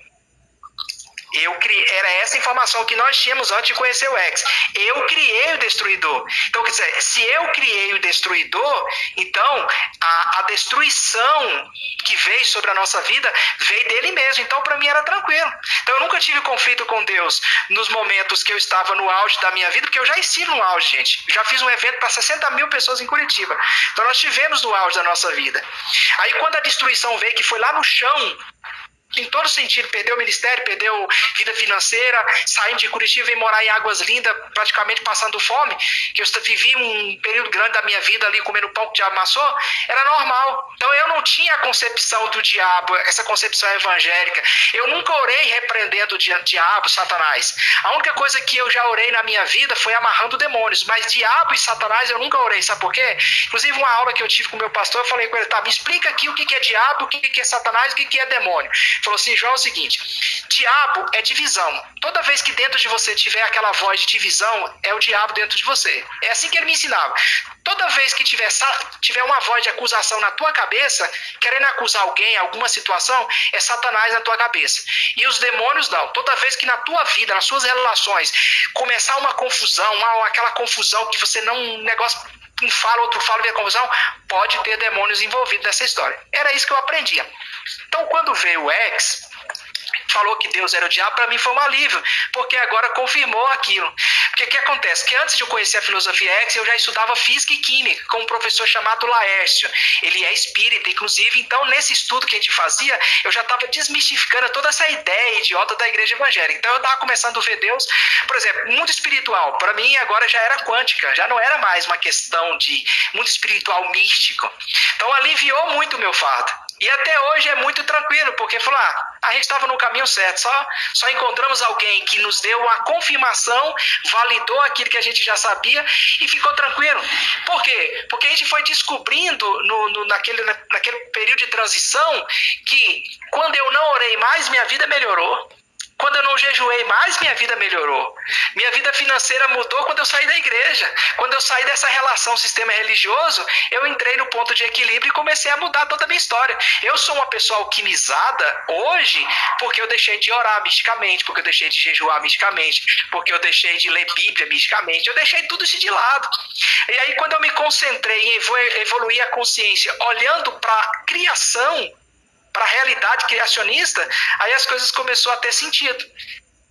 Era essa informação que nós tínhamos antes de conhecer o X. Eu criei o destruidor. Então, quer dizer, se eu criei o destruidor, então a destruição que veio sobre a nossa vida veio dele mesmo. Então, para mim era tranquilo. Então, eu nunca tive conflito com Deus nos momentos que eu estava no auge da minha vida, porque eu já estive no auge, gente. Já fiz um evento para 60 mil pessoas em Curitiba. Então, nós estivemos no auge da nossa vida. Aí, quando a destruição veio, que foi lá no chão, em todo sentido, perdeu o ministério, perdeu vida financeira, saindo de Curitiba, veio morar em Águas Lindas, praticamente passando fome, que eu vivi um período grande da minha vida ali comendo pão que o diabo amassou, era normal. Então eu não tinha a concepção do diabo, essa concepção evangélica. Eu nunca orei repreendendo o diabo, Satanás. A única coisa que eu já orei na minha vida foi amarrando demônios, mas diabo e Satanás eu nunca orei, sabe por quê? Inclusive uma aula que eu tive com o meu pastor, eu falei com ele, tá, me explica aqui o que é diabo, o que é Satanás, o que é demônio. Falou assim, João, é o seguinte, diabo é divisão. Toda vez que dentro de você tiver aquela voz de divisão, é o diabo dentro de você. É assim que ele me ensinava. Toda vez que tiver uma voz de acusação na tua cabeça, querendo acusar alguém, alguma situação, é Satanás na tua cabeça. E os demônios não. Toda vez que na tua vida, nas suas relações, começar uma confusão, aquela confusão que você não, um negócio, um fala, outro fala, vem a confusão, pode ter demônios envolvidos nessa história. Era isso que eu aprendia. Então, quando veio o X, falou que Deus era o diabo, para mim foi um alívio, porque agora confirmou aquilo. Porque o que acontece? Que antes de eu conhecer a filosofia X, eu já estudava física e química com um professor chamado Laércio. Ele é espírita, inclusive, então nesse estudo que a gente fazia, eu já estava desmistificando toda essa ideia idiota da igreja evangélica. Então eu estava começando a ver Deus, por exemplo, mundo espiritual, para mim agora já era quântica, já não era mais uma questão de mundo espiritual místico. Então aliviou muito o meu fardo. E até hoje é muito tranquilo, porque falou, a gente estava no caminho certo, só encontramos alguém que nos deu uma confirmação, validou aquilo que a gente já sabia e ficou tranquilo. Por quê? Porque a gente foi descobrindo naquele período de transição que quando eu não orei mais, minha vida melhorou. Quando eu não jejuei mais, minha vida melhorou. Minha vida financeira mudou quando eu saí da igreja. Quando eu saí dessa relação sistema religioso, eu entrei no ponto de equilíbrio e comecei a mudar toda a minha história. Eu sou uma pessoa alquimizada hoje porque eu deixei de orar misticamente, porque eu deixei de jejuar misticamente, porque eu deixei de ler Bíblia misticamente. Eu deixei tudo isso de lado. E aí, quando eu me concentrei em evoluir a consciência, olhando para a criação, para a realidade criacionista, aí as coisas começaram a ter sentido,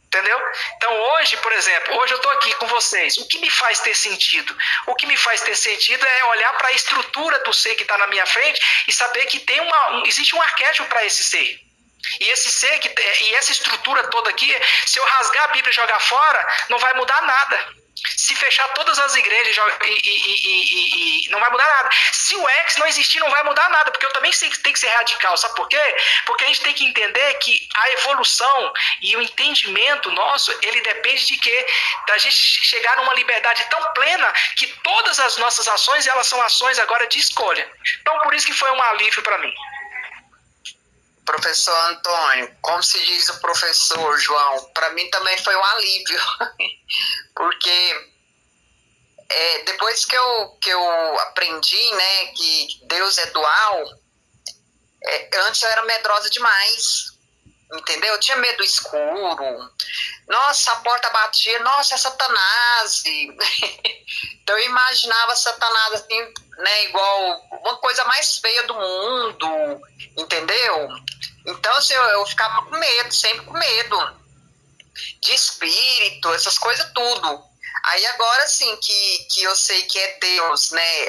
entendeu? Então hoje, por exemplo, hoje eu estou aqui com vocês, o que me faz ter sentido? O que me faz ter sentido é olhar para a estrutura do ser que está na minha frente e saber que existe um arquétipo para esse ser. E esse ser, e essa estrutura toda aqui, se eu rasgar a Bíblia e jogar fora, não vai mudar nada. Se fechar todas as igrejas e não vai mudar nada. Se o X não existir, não vai mudar nada, porque eu também tenho que ser radical, sabe por quê? Porque a gente tem que entender que a evolução e o entendimento nosso, ele depende de quê? Da gente chegar numa liberdade tão plena que todas as nossas ações, elas são ações agora de escolha. Então, por isso que foi um alívio para mim. Professor Antônio, como se diz o professor João, para mim também foi um alívio, porque depois que eu aprendi, né, que Deus é dual, antes eu era medrosa demais, entendeu? Eu tinha medo do escuro, nossa, a porta batia, nossa, é Satanás. Então eu imaginava Satanás assim, né, igual uma coisa mais feia do mundo, entendeu? Então assim, eu ficava com medo, sempre com medo de espírito, essas coisas tudo. Aí agora assim que eu sei que é Deus, né,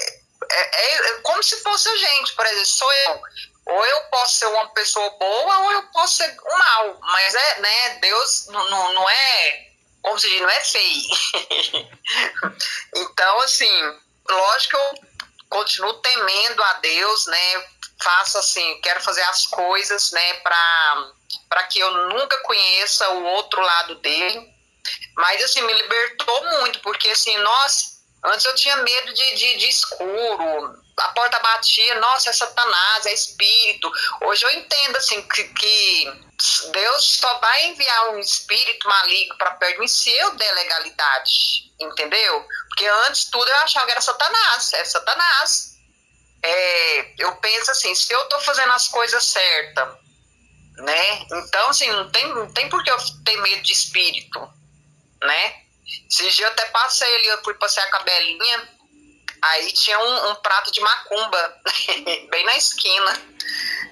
é como se fosse a gente, por exemplo, sou eu. Ou eu posso ser uma pessoa boa, ou eu posso ser um mal. Mas né, Deus não é, como se diz, não é feio. Então, assim, lógico que eu continuo temendo a Deus, né? Faço assim, quero fazer as coisas, né, para que eu nunca conheça o outro lado dele. Mas, assim, me libertou muito, porque, assim, antes eu tinha medo de escuro, a porta batia, nossa, é Satanás, é espírito. Hoje eu entendo, assim, que Deus só vai enviar um espírito maligno para perto de mim se eu der legalidade, entendeu? Porque antes tudo eu achava que era Satanás, eu penso assim, se eu tô fazendo as coisas certas, né? Então, assim, não tem por que eu ter medo de espírito, né? Esse dia eu até passei ali, eu fui passear com a Belinha, aí tinha um prato de macumba, bem na esquina.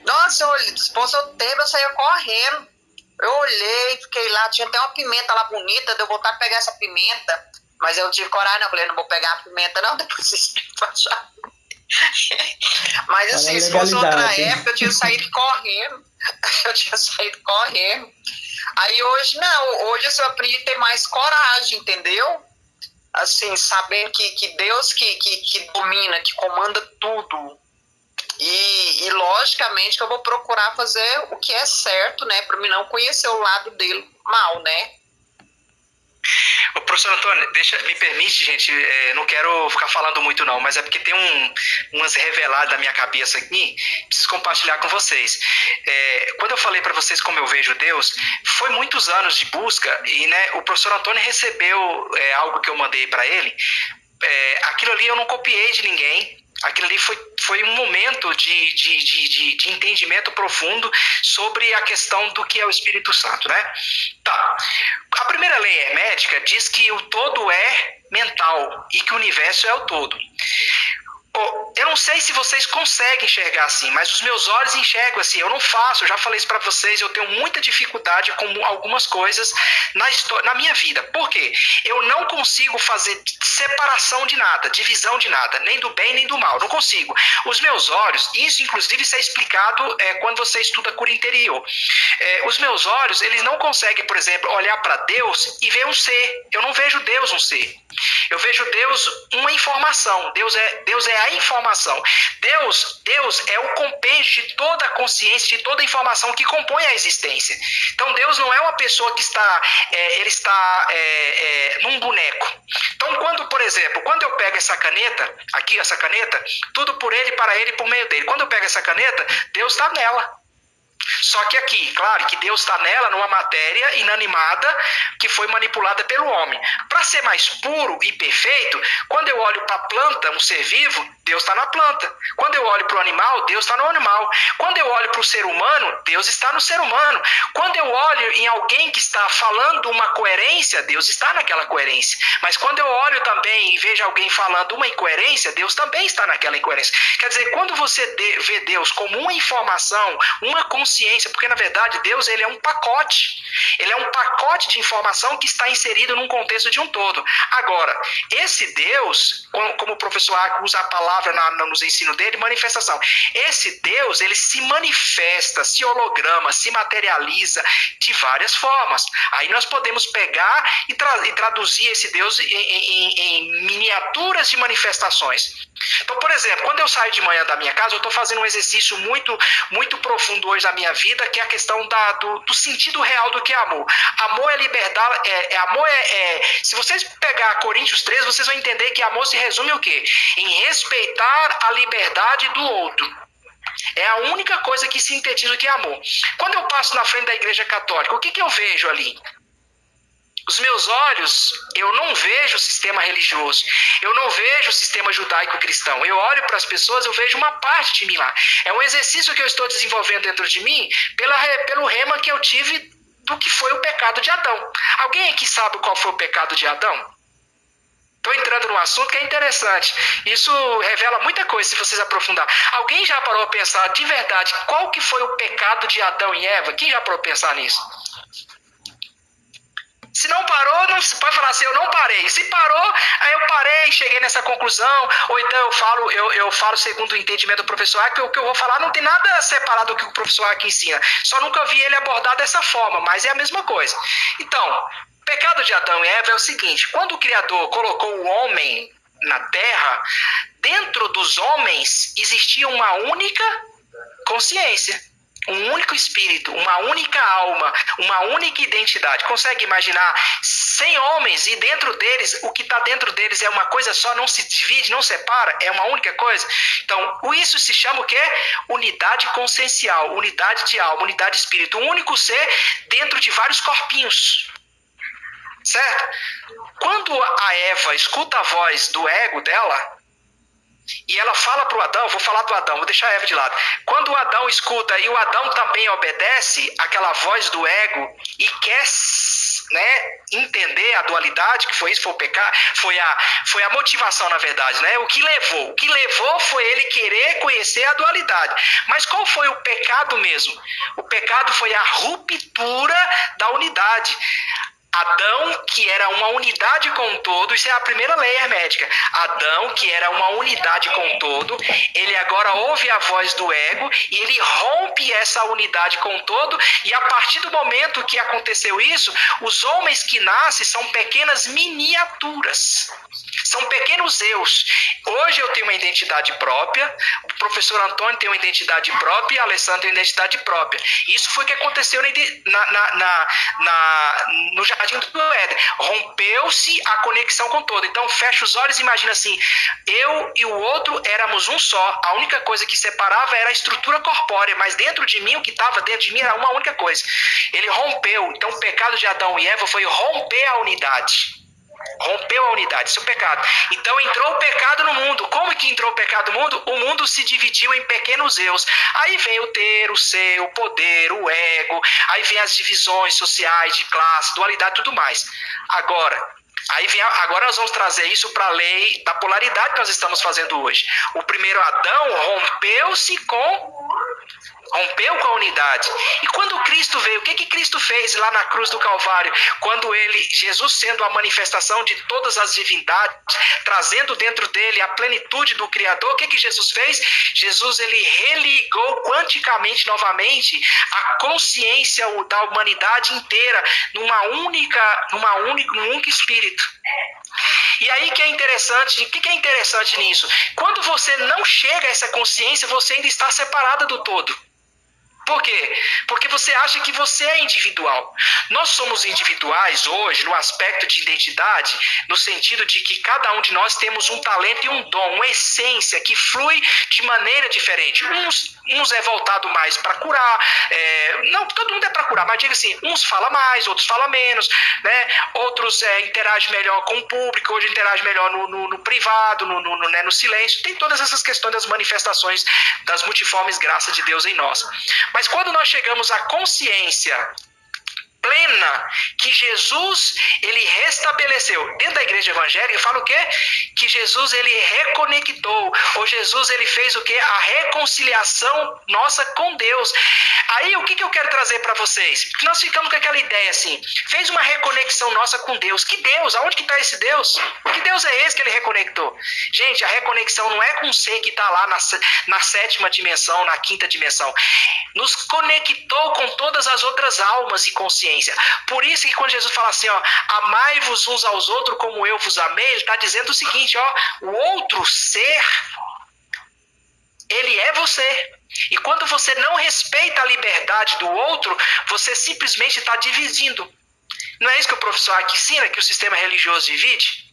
Nossa, eu olhei, se fosse eu saía correndo. Eu olhei, fiquei lá, tinha até uma pimenta lá bonita, de eu voltar a pegar essa pimenta, mas eu não tive coragem, não, eu falei, não vou pegar a pimenta não, depois vocês achar. Mas assim, se fosse outra época, eu tinha saído correndo, Aí hoje não, hoje eu aprendi a ter mais coragem, entendeu? Assim, sabendo que Deus que domina, que comanda tudo. E logicamente que eu vou procurar fazer o que é certo, né? Para mim não conhecer o lado dele mal, né? Ô, professor Antônio, me permite, gente, não quero ficar falando muito não, mas é porque tem umas reveladas da minha cabeça aqui, preciso compartilhar com vocês. Quando eu falei para vocês como eu vejo Deus, foi muitos anos de busca e, né, o professor Antônio recebeu algo que eu mandei para ele. Aquilo ali eu não copiei de ninguém. Aquilo ali foi um momento de entendimento profundo sobre a questão do que é o Espírito Santo, né? Tá. A primeira lei hermética diz que o todo é mental e que o universo é o todo. Eu não sei se vocês conseguem enxergar assim, mas os meus olhos enxergam assim. Eu não faço, eu já falei isso para vocês, eu tenho muita dificuldade com algumas coisas na minha vida. Por quê? Eu não consigo fazer separação de nada, divisão de nada, nem do bem nem do mal. Não consigo. Os meus olhos, isso inclusive isso é explicado quando você estuda cura interior. Os meus olhos, eles não conseguem, por exemplo, olhar para Deus e ver um ser. Eu não vejo Deus um ser. Eu vejo Deus uma informação. Deus é a informação. Deus é o compêndio de toda a consciência, de toda a informação que compõe a existência. Então Deus não é uma pessoa que está num boneco. Então por exemplo, quando eu pego essa caneta, aqui essa caneta, tudo por ele, para ele, por meio dele. Quando eu pego essa caneta, Deus está nela. Só que aqui, claro que Deus está nela numa matéria inanimada que foi manipulada pelo homem. Para ser mais puro e perfeito, quando eu olho para a planta, um ser vivo, Deus está na planta. Quando eu olho para o animal, Deus está no animal. Quando eu olho para o ser humano, Deus está no ser humano. Quando eu olho em alguém que está falando uma coerência, Deus está naquela coerência. Mas quando eu olho também e vejo alguém falando uma incoerência, Deus também está naquela incoerência. Quer dizer, quando você vê Deus como uma informação, uma consciência, porque na verdade Deus ele é um pacote. Ele é um pacote de informação que está inserido num contexto de um todo. Agora, esse Deus, como o professor Arco usa a palavra nos ensinos dele, manifestação. Esse Deus, ele se manifesta, se holograma, se materializa de várias formas. Aí nós podemos pegar e traduzir esse Deus em miniaturas de manifestações. Então, por exemplo, quando eu saio de manhã da minha casa, eu estou fazendo um exercício muito, muito profundo hoje na minha vida, que é a questão do sentido real do que é amor. Amor é liberdade, se vocês pegar Coríntios 3, vocês vão entender que amor se resume o quê? Em respeitar a liberdade do outro. É a única coisa que sintetiza o que é amor. Quando eu passo na frente da Igreja Católica, o que eu vejo ali? Os meus olhos, eu não vejo o sistema religioso, eu não vejo o sistema judaico-cristão. Eu olho para as pessoas, eu vejo uma parte de mim lá. É um exercício que eu estou desenvolvendo dentro de mim pelo rema que eu tive do que foi o pecado de Adão. Alguém aqui sabe qual foi o pecado de Adão? Estou entrando num assunto que é interessante. Isso revela muita coisa se vocês aprofundar. Alguém já parou a pensar de verdade qual que foi o pecado de Adão e Eva? Quem já parou a pensar nisso? Se não parou, não pode falar assim, eu não parei. Se parou, aí eu parei, cheguei nessa conclusão, ou então eu falo segundo o entendimento do professor Arco, o que eu vou falar não tem nada separado do que o professor Arco ensina. Só nunca vi ele abordar dessa forma, mas é a mesma coisa. Então, o pecado de Adão e Eva é o seguinte, quando o Criador colocou o homem na terra, dentro dos homens existia uma única consciência. Um único espírito, uma única alma, uma única identidade. Consegue imaginar 100 homens e dentro deles, o que está dentro deles é uma coisa só, não se divide, não separa, é uma única coisa? Então, isso se chama o quê? Unidade consciencial, unidade de alma, unidade de espírito. Um único ser dentro de vários corpinhos. Certo? Quando a Eva escuta a voz do ego dela, E ela fala para o Adão, vou falar do Adão, vou deixar a Eva de lado. Quando o Adão escuta e o Adão também obedece aquela voz do ego e quer, né, entender a dualidade, que foi isso, foi o pecado, foi a motivação, na verdade, né? O que levou foi ele querer conhecer a dualidade. Mas qual foi o pecado mesmo? O pecado foi a ruptura da unidade. Adão, que era uma unidade com o todo, isso é a primeira lei hermética. Adão, que era uma unidade com o todo, ele agora ouve a voz do ego e ele rompe essa unidade com o todo, e a partir do momento que aconteceu isso, os homens que nascem são pequenas miniaturas, são pequenos eus. Hoje eu tenho uma identidade própria, o professor Antônio tem uma identidade própria e a Alessandra tem uma identidade própria. Isso foi o que aconteceu no Jardim do Éden. Rompeu-se a conexão com todo. Então fecha os olhos e imagina assim, eu e o outro éramos um só. A única coisa que separava era a estrutura corpórea, mas dentro de mim, o que estava dentro de mim era uma única coisa. Ele rompeu. Então o pecado de Adão e Eva foi romper a unidade. Rompeu a unidade, isso é o pecado. Então entrou o pecado no mundo. Como que entrou o pecado no mundo? O mundo se dividiu em pequenos eus. Aí vem o ter, o ser, o poder, o ego. Aí vem as divisões sociais, de classe, dualidade e tudo mais. Agora nós vamos trazer isso para a lei da polaridade que nós estamos fazendo hoje. O primeiro Adão rompeu com a unidade. E quando Cristo veio, o que Cristo fez lá na cruz do Calvário? Quando Jesus sendo a manifestação de todas as divindades, trazendo dentro dele a plenitude do Criador, o que Jesus fez? Jesus, ele religou quanticamente novamente a consciência da humanidade inteira num único espírito. E aí que é interessante, o que é interessante nisso? Quando você não chega a essa consciência, você ainda está separada do todo. Por quê? Porque você acha que você é individual. Nós somos individuais hoje no aspecto de identidade, no sentido de que cada um de nós temos um talento e um dom, uma essência que flui de maneira diferente. Uns é voltado mais para curar, não, todo mundo é para curar, mas diga assim, uns falam mais, outros falam menos, né? Outros interagem melhor com o público, hoje interagem melhor no privado, no silêncio. Tem todas essas questões das manifestações das multiformes graças de Deus em nós. Mas quando nós chegamos à consciência plena que Jesus, ele restabeleceu. Dentro da igreja evangélica fala o quê? Que Jesus, ele reconectou, ou Jesus, ele fez o quê? A reconciliação nossa com Deus. Aí o que eu quero trazer para vocês? Porque nós ficamos com aquela ideia assim, fez uma reconexão nossa com Deus. Que Deus? Aonde que está esse Deus? Que Deus é esse que ele reconectou? Gente, a reconexão não é com o ser que está lá na sétima dimensão, na quinta dimensão. Nos conectou com todas as outras almas e consciência. Por isso que quando Jesus fala assim, ó, amai-vos uns aos outros como eu vos amei, ele está dizendo o seguinte, ó, o outro ser, ele é você. E quando você não respeita a liberdade do outro, você simplesmente está dividindo. Não é isso que o professor aqui ensina, que o sistema religioso divide?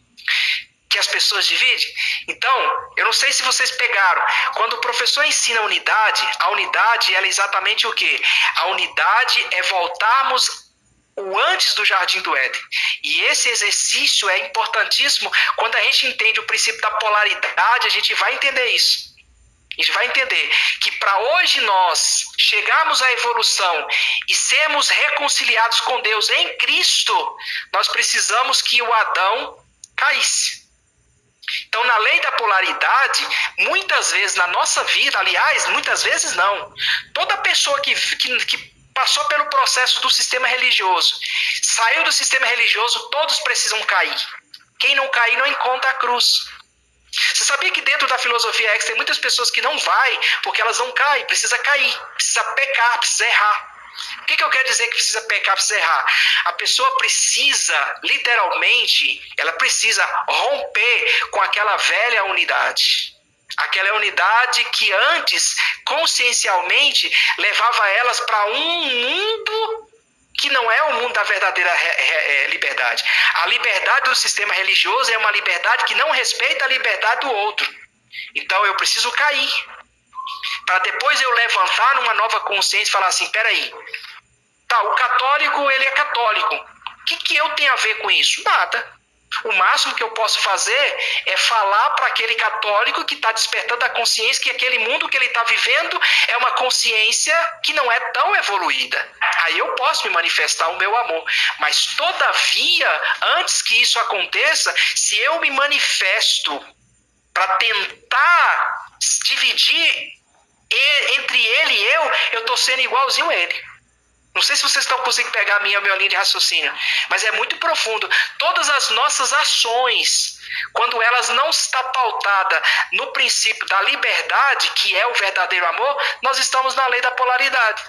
Que as pessoas dividem? Então, eu não sei se vocês pegaram, quando o professor ensina a unidade ela é exatamente o quê? A unidade é voltarmos o antes do Jardim do Éden. E esse exercício é importantíssimo. Quando a gente entende o princípio da polaridade, a gente vai entender isso. A gente vai entender que para hoje nós chegarmos à evolução e sermos reconciliados com Deus em Cristo, nós precisamos que o Adão caísse. Então, na lei da polaridade, muitas vezes na nossa vida, aliás, muitas vezes não, toda pessoa que passou pelo processo do sistema religioso, saiu do sistema religioso, todos precisam cair. Quem não cair não encontra a cruz. Você sabia que dentro da filosofia X tem muitas pessoas que não vai porque elas não caem, precisa cair, precisa pecar, precisa errar. O que eu quero dizer que precisa pecar, precisa errar? A pessoa precisa, literalmente, ela precisa romper com aquela velha unidade. Aquela unidade que antes, consciencialmente, levava elas para um mundo que não é o mundo da verdadeira liberdade. A liberdade do sistema religioso é uma liberdade que não respeita a liberdade do outro. Então eu preciso cair, para depois eu levantar numa nova consciência e falar assim, peraí, tá, o católico, ele é católico. O que eu tenho a ver com isso? Nada. O máximo que eu posso fazer é falar para aquele católico que está despertando a consciência que aquele mundo que ele está vivendo é uma consciência que não é tão evoluída. Aí eu posso me manifestar o meu amor. Mas, todavia, antes que isso aconteça, se eu me manifesto para tentar dividir entre ele e eu estou sendo igualzinho a ele. Não sei se vocês estão conseguindo pegar a minha linha de raciocínio, mas é muito profundo. Todas as nossas ações, quando elas não estão pautadas no princípio da liberdade, que é o verdadeiro amor, nós estamos na lei da polaridade.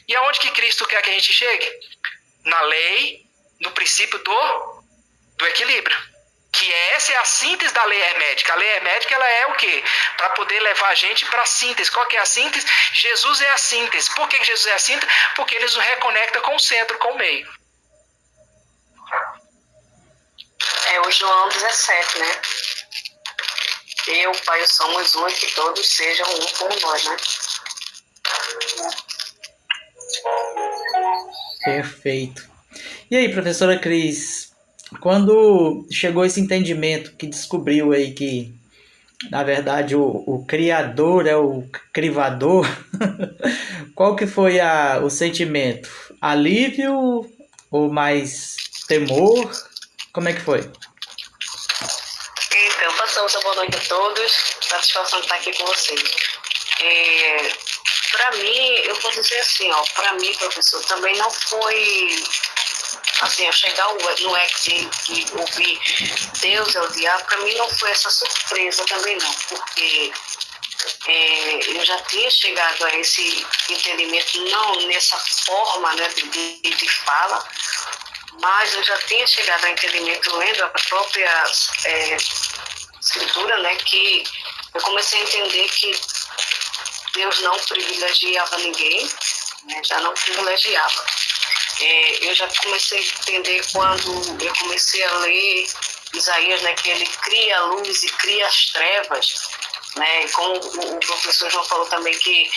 E aonde que Cristo quer que a gente chegue? Na lei, no princípio do equilíbrio. Que essa é a síntese da lei hermética. A lei hermética, ela é o quê? Para poder levar a gente para a síntese. Qual que é a síntese? Jesus é a síntese. Por que Jesus é a síntese? Porque ele nos reconecta com o centro, com o meio. É o João 17, né? Eu, Pai, somos um e que todos sejam um como nós, né? Perfeito. E aí, professora Cris, quando chegou esse entendimento, que descobriu aí que, na verdade, o criador é o crivador, qual que foi o sentimento? Alívio ou mais temor? Como é que foi? Então, passamos uma boa noite a todos. Satisfação de estar aqui com vocês. Para mim, eu vou dizer assim, ó, para mim, professor, também não foi assim, eu chegar no ex e ouvir Deus é o diabo, para mim não foi essa surpresa também não, porque eu já tinha chegado a esse entendimento, não nessa forma, né, de fala, mas eu já tinha chegado ao entendimento lendo a própria escritura, né, que eu comecei a entender que Deus não privilegiava ninguém, né, já não privilegiava. Eu já comecei a entender quando eu comecei a ler Isaías, né, que ele cria a luz e cria as trevas, né, como o professor João falou também que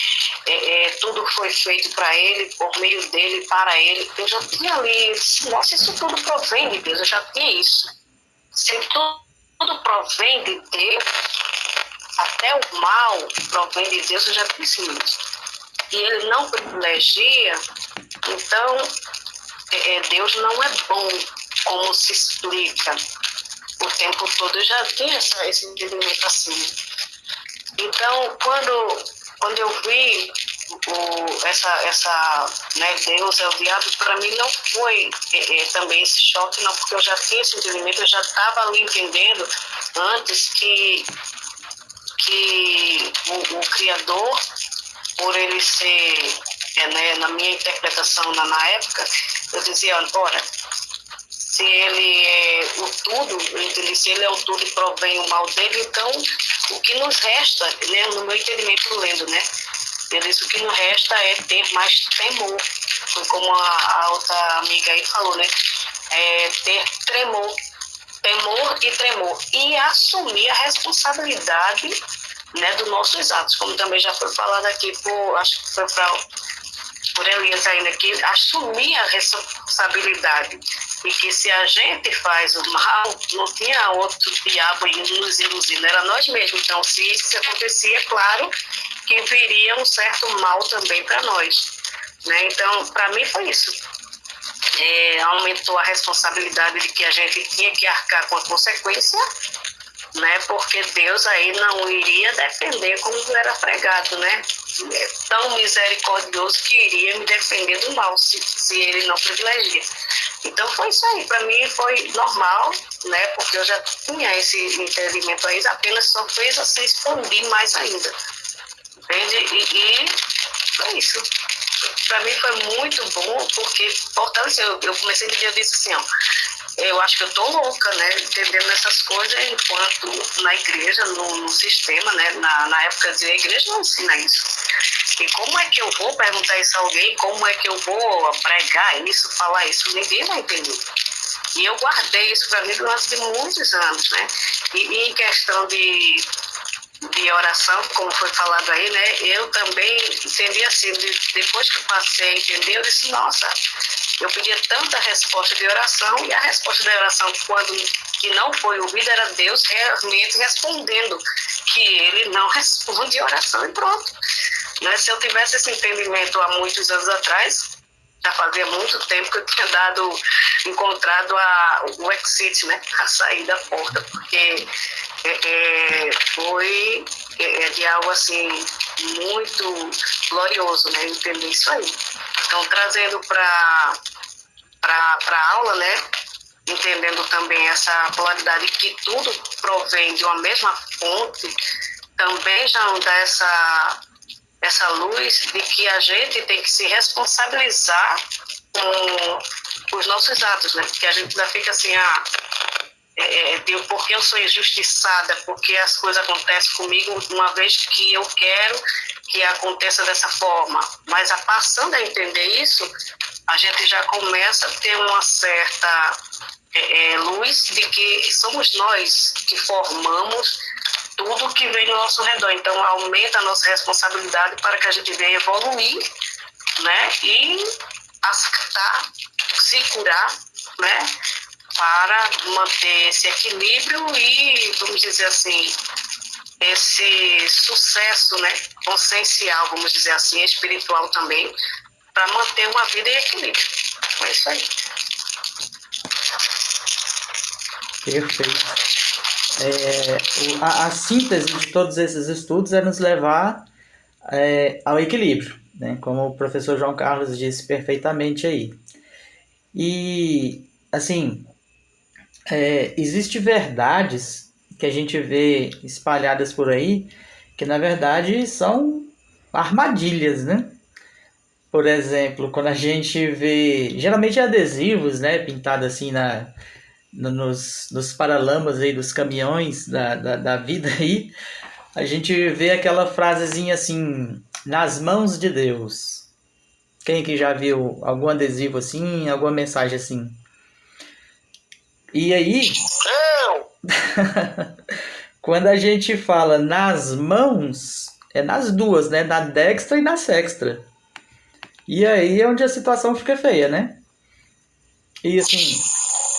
tudo foi feito para ele, por meio dele, para ele. Eu já tinha ali, nossa, isso tudo provém de Deus, eu já tinha isso. Se tudo provém de Deus, até o mal provém de Deus, eu já disse isso. E ele não privilegia, então Deus não é bom, como se explica o tempo todo. Eu já tinha esse entendimento assim. Então, quando eu vi né, Deus é o diabo, para mim não foi também esse choque, não, porque eu já tinha esse entendimento, eu já estava ali entendendo antes que o Criador, por ele ser, né, na minha interpretação na época, eu dizia, ora, se ele é o tudo, se ele é o tudo e provém o mal dele, então o que nos resta, né, no meu entendimento lendo, né, ele disse, o que nos resta é ter mais temor, foi como a outra amiga aí falou, né, ter temor e tremor, e assumir a responsabilidade, né, dos nossos atos, como também já foi falado aqui acho que foi por Elias ainda, que assumir a responsabilidade, e que se a gente faz o mal, não tinha outro diabo nos iludindo, era nós mesmos. Então, se isso acontecia, claro que viria um certo mal também para nós, né? Então, para mim foi isso. Aumentou a responsabilidade de que a gente tinha que arcar com a consequência, né? Porque Deus aí não iria defender como era pregado, né? É tão misericordioso que iria me defender do mal se ele não privilegia. Então foi isso aí, para mim foi normal, né? Porque eu já tinha esse entendimento aí, apenas só fez assim expandir mais ainda, entende? E foi isso. Para mim foi muito bom, porque fortaleceu. Eu comecei a entender disso assim, ó. Eu acho que eu tô louca, né, entendendo essas coisas, enquanto na igreja, no sistema, né, na época de a igreja não ensina isso. E como é que eu vou perguntar isso a alguém, como é que eu vou pregar isso, falar isso, ninguém vai entender. E eu guardei isso para mim durante muitos anos, né, e em questão de de oração, como foi falado aí, né? Eu também entendi assim, depois que eu passei a entender, eu disse, nossa, eu pedia tanta resposta de oração, e a resposta da oração, quando que não foi ouvida, era Deus realmente respondendo, que ele não responde oração e pronto. Né? Se eu tivesse esse entendimento há muitos anos atrás, já fazia muito tempo que eu tinha encontrado o exit, né? A saída da porta, porque foi de algo assim muito glorioso, né? Entender isso aí. Então, trazendo para a aula, né? Entendendo também essa polaridade que tudo provém de uma mesma fonte, também já não dá essa luz de que a gente tem que se responsabilizar com os nossos atos, né? Porque a gente ainda fica assim, porque eu sou injustiçada, porque as coisas acontecem comigo uma vez que eu quero que aconteça dessa forma. Mas passando a entender isso, a gente já começa a ter uma certa luz de que somos nós que formamos tudo que vem ao nosso redor. Então, aumenta a nossa responsabilidade para que a gente venha evoluir, né? E acertar, se curar, né? Para manter esse equilíbrio e, vamos dizer assim, esse sucesso, né? Consciencial, vamos dizer assim, espiritual também, para manter uma vida em equilíbrio. É isso aí. Perfeito. A síntese de todos esses estudos é nos levar ao equilíbrio, né? Como o professor João Carlos disse perfeitamente aí. E, assim, existem verdades que a gente vê espalhadas por aí que, na verdade, são armadilhas, né? Por exemplo, quando a gente vê, geralmente adesivos, né, pintados assim nos paralamas aí dos caminhões da vida aí, a gente vê aquela frasezinha assim, nas mãos de Deus. Quem que já viu algum adesivo assim, alguma mensagem assim? E aí, quando a gente fala nas mãos, é nas duas, né? Na dextra e na sextra. E aí é onde a situação fica feia, né? E assim...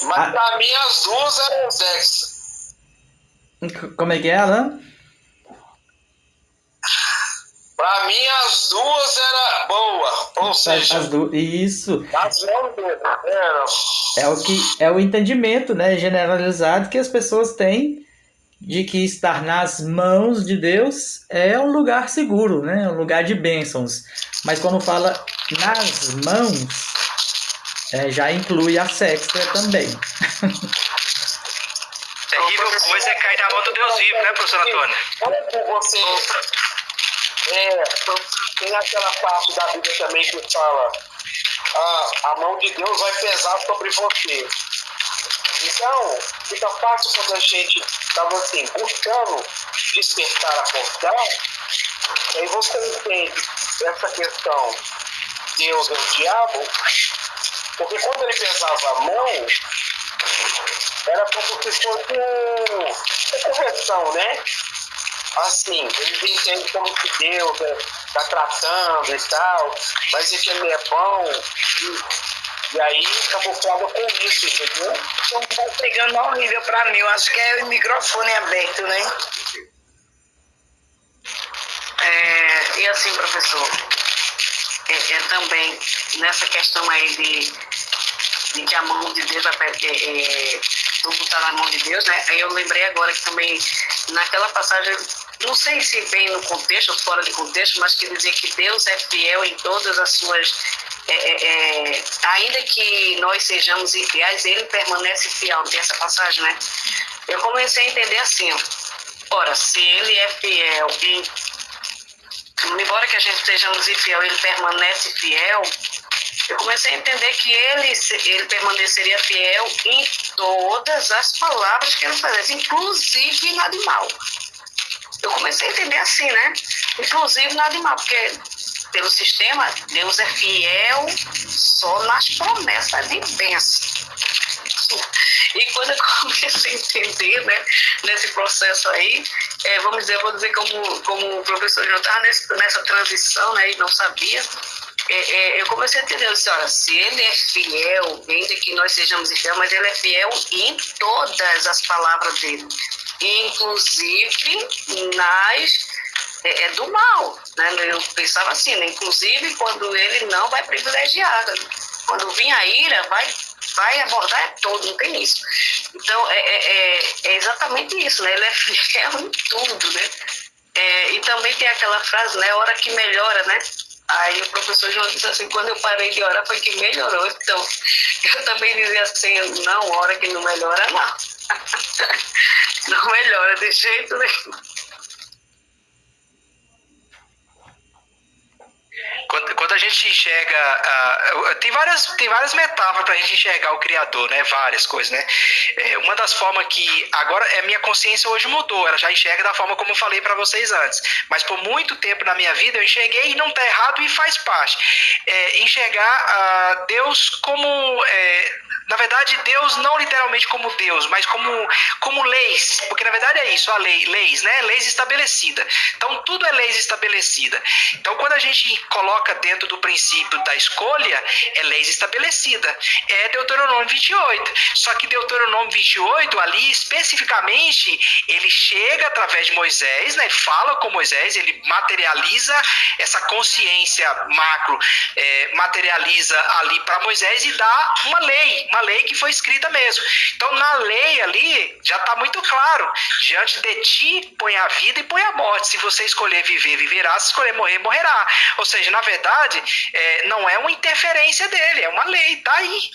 Mas pra mim as duas eram dextra. Como é que é, Alan? Pra mim as duas era boa, ou seja, Isso. as mãos dele É o entendimento, né, generalizado que as pessoas têm de que estar nas mãos de Deus é um lugar seguro, né, um lugar de bênçãos. Mas quando fala nas mãos, já inclui a sexta também. Terrível coisa é cair na mão do Deus vivo, né, professor Antônio? Olha por você. Tem aquela parte da Bíblia também que fala: a mão de Deus vai pesar sobre você. Então, fica fácil quando a gente estava assim, buscando despertar a consciência, e aí você entende essa questão, Deus é o diabo, porque quando ele pesava a mão, era como se fosse uma correção, né? Assim, eles entendem como que Deus está tratando e tal, mas que ele é bom, e aí camuflado com isso, entendeu? Então tá pegando horrível pra mim, eu acho que é o microfone aberto, né? E assim, professor, também nessa questão aí de que a mão de Deus vai tudo está na mão de Deus, né? Aí eu lembrei agora que também naquela passagem, não sei se bem no contexto ou fora de contexto, mas que dizia que Deus é fiel em todas as suas... ainda que nós sejamos infiéis, ele permanece fiel. Tem essa passagem, né? Eu comecei a entender assim, ora, se ele é fiel embora que a gente sejamos infiel, ele permanece fiel, eu comecei a entender que ele permaneceria fiel em todas as palavras que ele fazia, inclusive no animal. Eu comecei a entender assim, né? Inclusive no animal, porque pelo sistema, Deus é fiel só nas promessas de bênção. E quando eu comecei a entender, né, nesse processo aí, vamos dizer, eu vou dizer como o professor já estava nessa transição, né, e não sabia, eu comecei a entender, eu disse, olha, se ele é fiel, ainda que nós sejamos infiéis, mas ele é fiel em todas as palavras dele, inclusive do mal, né? Eu pensava assim, né? Inclusive quando ele não vai privilegiar, né? Quando vir a ira, vai abordar todo, não tem isso. Então, é exatamente isso, né? Ele é fiel em tudo, né? E também tem aquela frase, né? Hora que melhora, né? Aí o professor João disse assim, quando eu parei de orar foi que melhorou. Então, eu também dizia assim, não, hora que não melhora, não. Não melhora de jeito nenhum. Quando a gente enxerga, tem várias metáforas para a gente enxergar o Criador, né? Várias coisas, né? Uma das formas que agora a minha consciência hoje mudou, ela já enxerga da forma como eu falei para vocês antes, mas por muito tempo na minha vida eu enxerguei e não está errado e faz parte. Enxergar Deus como na verdade, Deus não literalmente como Deus, mas como leis, porque na verdade é isso, a leis, né? Leis estabelecidas. Então, tudo é leis estabelecida. Então, quando a gente coloca dentro do princípio da escolha, é leis estabelecida. É Deuteronômio 28. Só que Deuteronômio 28, ali especificamente, ele chega através de Moisés, né? Ele fala com Moisés, ele materializa essa consciência macro, materializa ali para Moisés e dá uma lei que foi escrita mesmo. Então, na lei ali, já está muito claro, diante de ti põe a vida e põe a morte. Se você escolher viver, viverá. Se escolher morrer, morrerá. Ou seja, na verdade, não é uma interferência dele, é uma lei, está aí.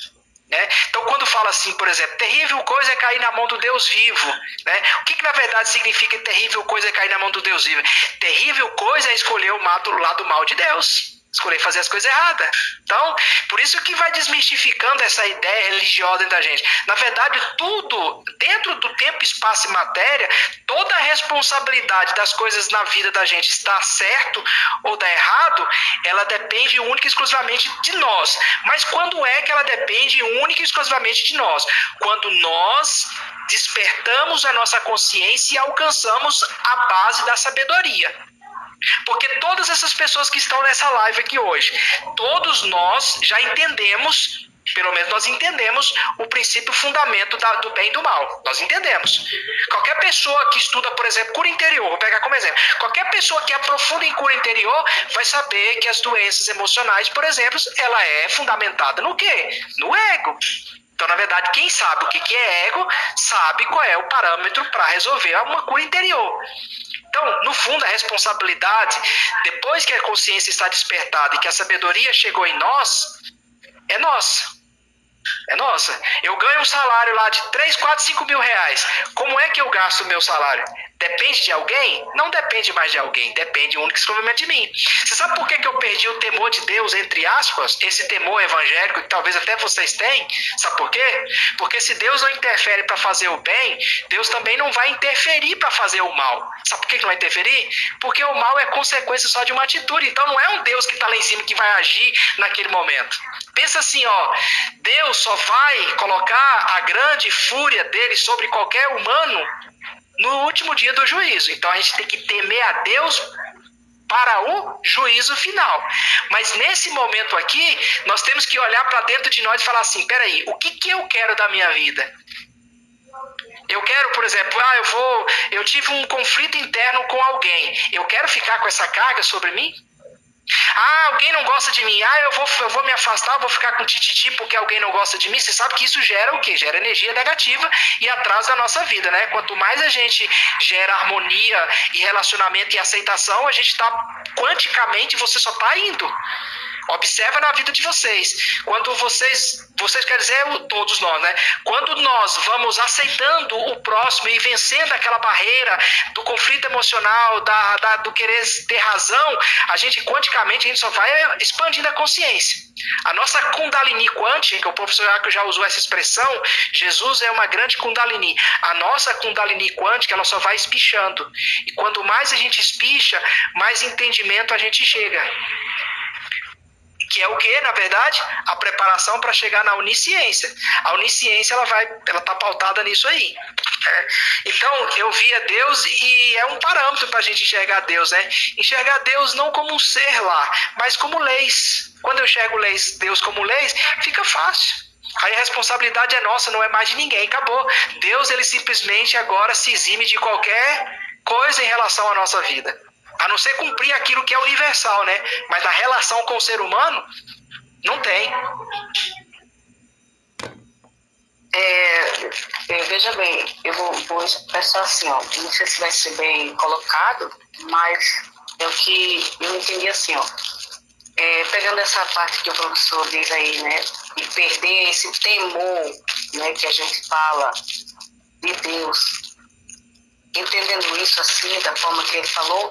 Né? Então, quando fala assim, por exemplo, terrível coisa é cair na mão do Deus vivo. Né? O que na verdade significa terrível coisa é cair na mão do Deus vivo? Terrível coisa é escolher o lado mal de Deus. Escolher fazer as coisas erradas. Então, por isso que vai desmistificando essa ideia religiosa dentro da gente. Na verdade, tudo, dentro do tempo, espaço e matéria, toda a responsabilidade das coisas na vida da gente estar certo ou dar errado, ela depende única e exclusivamente de nós. Mas quando é que ela depende única e exclusivamente de nós? Quando nós despertamos a nossa consciência e alcançamos a base da sabedoria. Porque todas essas pessoas que estão nessa live aqui hoje, todos nós já entendemos, pelo menos nós entendemos o princípio fundamento do bem e do mal. Nós entendemos. Qualquer pessoa que estuda, por exemplo, cura interior, vou pegar como exemplo, qualquer pessoa que aprofunda em cura interior vai saber que as doenças emocionais, por exemplo, ela é fundamentada no quê? No ego. Então, na verdade, quem sabe o que é ego, sabe qual é o parâmetro para resolver uma cura interior. Então, no fundo, a responsabilidade, depois que a consciência está despertada e que a sabedoria chegou em nós, é nossa. É nossa. Eu ganho um salário lá de 3, 4, 5 mil reais. Como é que eu gasto o meu salário? Depende de alguém? Não depende mais de alguém. Depende único e exclusivamente de mim. Você sabe por que eu perdi o temor de Deus, entre aspas? Esse temor evangélico que talvez até vocês têm. Sabe por quê? Porque se Deus não interfere para fazer o bem, Deus também não vai interferir para fazer o mal. Sabe por que não vai interferir? Porque o mal é consequência só de uma atitude. Então não é um Deus que está lá em cima que vai agir naquele momento. Pensa assim, ó, Deus só vai colocar a grande fúria dele sobre qualquer humano no último dia do juízo. Então a gente tem que temer a Deus para o juízo final. Mas nesse momento aqui, nós temos que olhar para dentro de nós e falar assim, peraí, o que eu quero da minha vida? Eu quero, por exemplo, eu tive um conflito interno com alguém. Eu quero ficar com essa carga sobre mim? Alguém não gosta de mim. Eu vou me afastar, eu vou ficar com tititi porque alguém não gosta de mim. Você sabe que isso gera o quê? Gera energia negativa e atraso da nossa vida, né? Quanto mais a gente gera harmonia e relacionamento e aceitação, a gente está, quanticamente, você só está indo. Observa na vida de vocês. Quando vocês quer dizer todos nós, né? Quando nós vamos aceitando o próximo e vencendo aquela barreira do conflito emocional, do querer ter razão, a gente quanticamente a gente só vai expandindo a consciência. A nossa Kundalini quântica, o professor Jaco já usou essa expressão, Jesus é uma grande Kundalini. A nossa Kundalini quântica, ela só vai espichando. E quanto mais a gente espicha, mais entendimento a gente chega. Que é o que, na verdade? A preparação para chegar na onisciência. A onisciência, ela está pautada nisso aí. Então, eu via Deus e é um parâmetro para a gente enxergar Deus, né? Enxergar Deus não como um ser lá, mas como leis. Quando eu enxergo Deus como leis, fica fácil. Aí a responsabilidade é nossa, não é mais de ninguém, acabou. Deus, ele simplesmente agora se exime de qualquer coisa em relação à nossa vida. A não ser cumprir aquilo que é universal, né? Mas a relação com o ser humano, não tem. Veja bem, eu vou expressar assim, ó, não sei se vai ser bem colocado, mas é o que eu entendi assim, ó. Pegando essa parte que o professor diz aí, né, de perder esse temor, né, que a gente fala de Deus, entendendo isso assim, da forma que ele falou,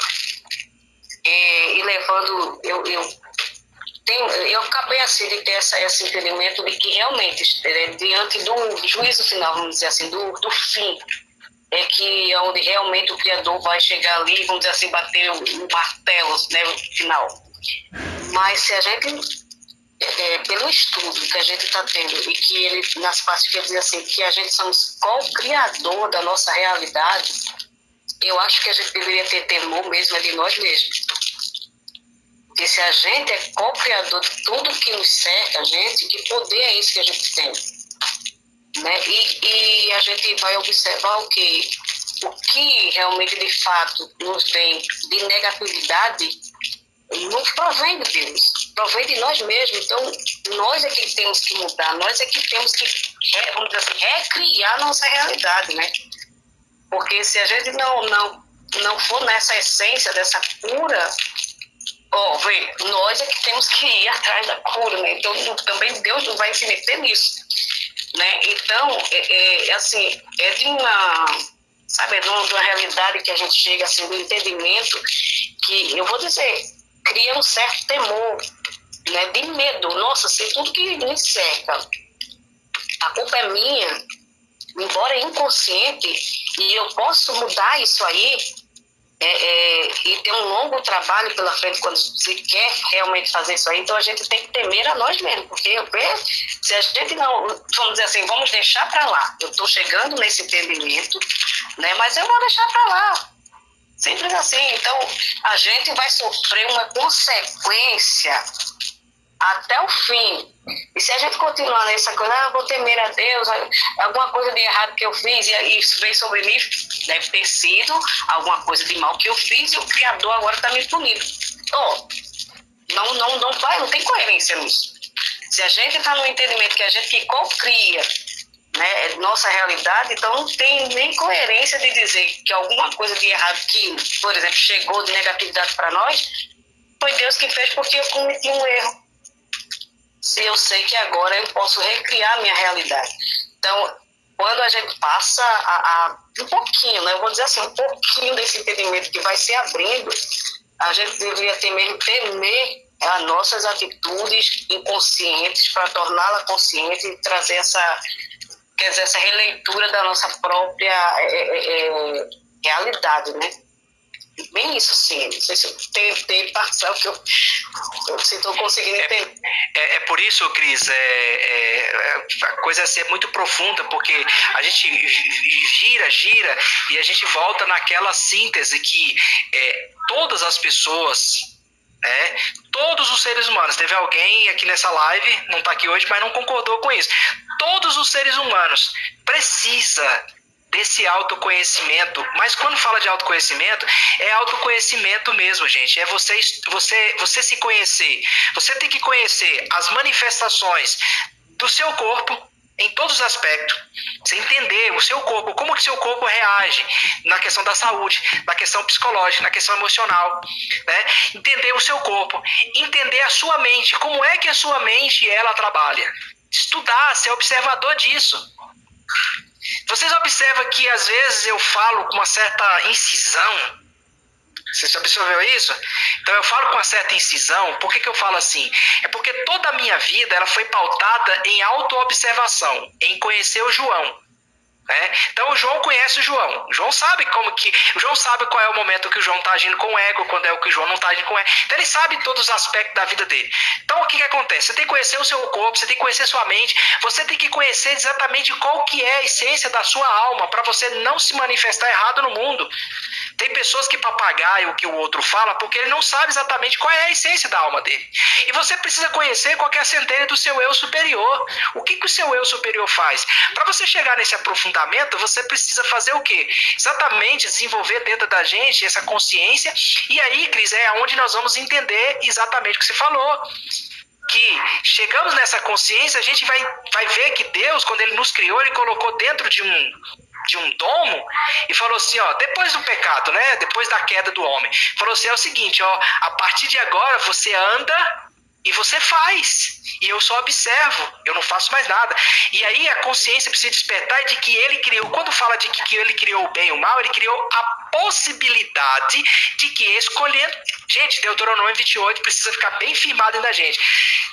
e levando, eu acabei assim de ter esse entendimento de que realmente, diante do juízo final, vamos dizer assim, do fim, é que é onde realmente o Criador vai chegar ali, vamos dizer assim, bater o martelo, né, no final. Mas se a gente, pelo estudo que a gente está tendo, e que ele, nas partes que ele diz assim, que a gente somos co-criador da nossa realidade, eu acho que a gente deveria ter temor mesmo de nós mesmos. Porque se a gente é co-criador de tudo que nos cerca, gente, que poder é esse que a gente tem? Né? E a gente vai observar o que realmente de fato nos vem de negatividade, não provém de Deus, provém de nós mesmos. Então, nós é que temos que mudar, nós é que temos que, vamos dizer assim, recriar nossa realidade, né? Porque se a gente não for nessa essência, dessa cura, nós é que temos que ir atrás da cura, né? Então, também Deus não vai se meter nisso, né? Então, assim, de uma, sabe, de uma realidade que a gente chega, assim, do entendimento que, eu vou dizer, cria um certo temor, né, de medo. Nossa, se tudo que me cerca, a culpa é minha, embora inconsciente, e eu posso mudar isso aí, e ter um longo trabalho pela frente quando se quer realmente fazer isso aí. Então a gente tem que temer a nós mesmos, porque se a gente não, vamos dizer assim, vamos deixar para lá, eu estou chegando nesse entendimento, né, mas eu vou deixar para lá, simples assim. Então a gente vai sofrer uma consequência até o fim. E se a gente continuar nessa coisa, eu vou temer a Deus, alguma coisa de errado que eu fiz e isso veio sobre mim, deve ter sido alguma coisa de mal que eu fiz e o Criador agora está me punindo. Não tem coerência nisso. Se a gente está no entendimento que a gente que cria, né, nossa realidade, então não tem nem coerência de dizer que alguma coisa de errado que, por exemplo, chegou de negatividade para nós, foi Deus que fez porque eu cometi um erro. Se eu sei que agora eu posso recriar a minha realidade. Então, quando a gente passa um pouquinho, né, eu vou dizer assim, um pouquinho desse entendimento que vai se abrindo, a gente deveria temer as nossas atitudes inconscientes para torná-la consciente e trazer essa releitura da nossa própria realidade, né? Bem isso, sim. Não sei se eu tentei passar o que eu estou conseguindo entender. É por isso, Cris, a coisa é muito profunda, porque a gente gira e a gente volta naquela síntese que todas as pessoas, todos os seres humanos, teve alguém aqui nessa live, não está aqui hoje, mas não concordou com isso. Todos os seres humanos precisam desse autoconhecimento, mas quando fala de autoconhecimento, é autoconhecimento mesmo, gente, é você se conhecer. Você tem que conhecer as manifestações do seu corpo em todos os aspectos, você entender o seu corpo, como que seu corpo reage na questão da saúde, na questão psicológica, na questão emocional, né? Entender o seu corpo, entender a sua mente, como é que a sua mente ela trabalha, estudar, ser observador disso. Vocês observam que às vezes eu falo com uma certa incisão? Você já observou isso? Então eu falo com uma certa incisão. Por que eu falo assim? É porque toda a minha vida ela foi pautada em autoobservação, em conhecer o João. né? Então o João conhece o João. O João sabe o João sabe qual é o momento que o João está agindo com o ego, quando é o que o João não está agindo com o ego. Então ele sabe todos os aspectos da vida dele. Então o que acontece? Você tem que conhecer o seu corpo, você tem que conhecer sua mente, você tem que conhecer exatamente qual que é a essência da sua alma, para você não se manifestar errado no mundo. Tem pessoas que papagaiam o que o outro fala porque ele não sabe exatamente qual é a essência da alma dele. E você precisa conhecer qual que é a centelha do seu eu superior. O que o seu eu superior faz? Para você chegar nesse aprofundamento, você precisa fazer o quê? Exatamente desenvolver dentro da gente essa consciência. E aí, Cris, é onde nós vamos entender exatamente o que você falou. Que chegamos nessa consciência, a gente vai ver que Deus, quando Ele nos criou, Ele colocou dentro de um domo e falou assim, ó, depois do pecado, né, depois da queda do homem, falou assim, é o seguinte, ó, a partir de agora você anda e você faz, e eu só observo, eu não faço mais nada. E aí a consciência precisa despertar de que ele criou, quando fala de que ele criou o bem e o mal, ele criou a possibilidade de que escolhendo, gente, Deuteronômio 28 precisa ficar bem firmado dentro da gente.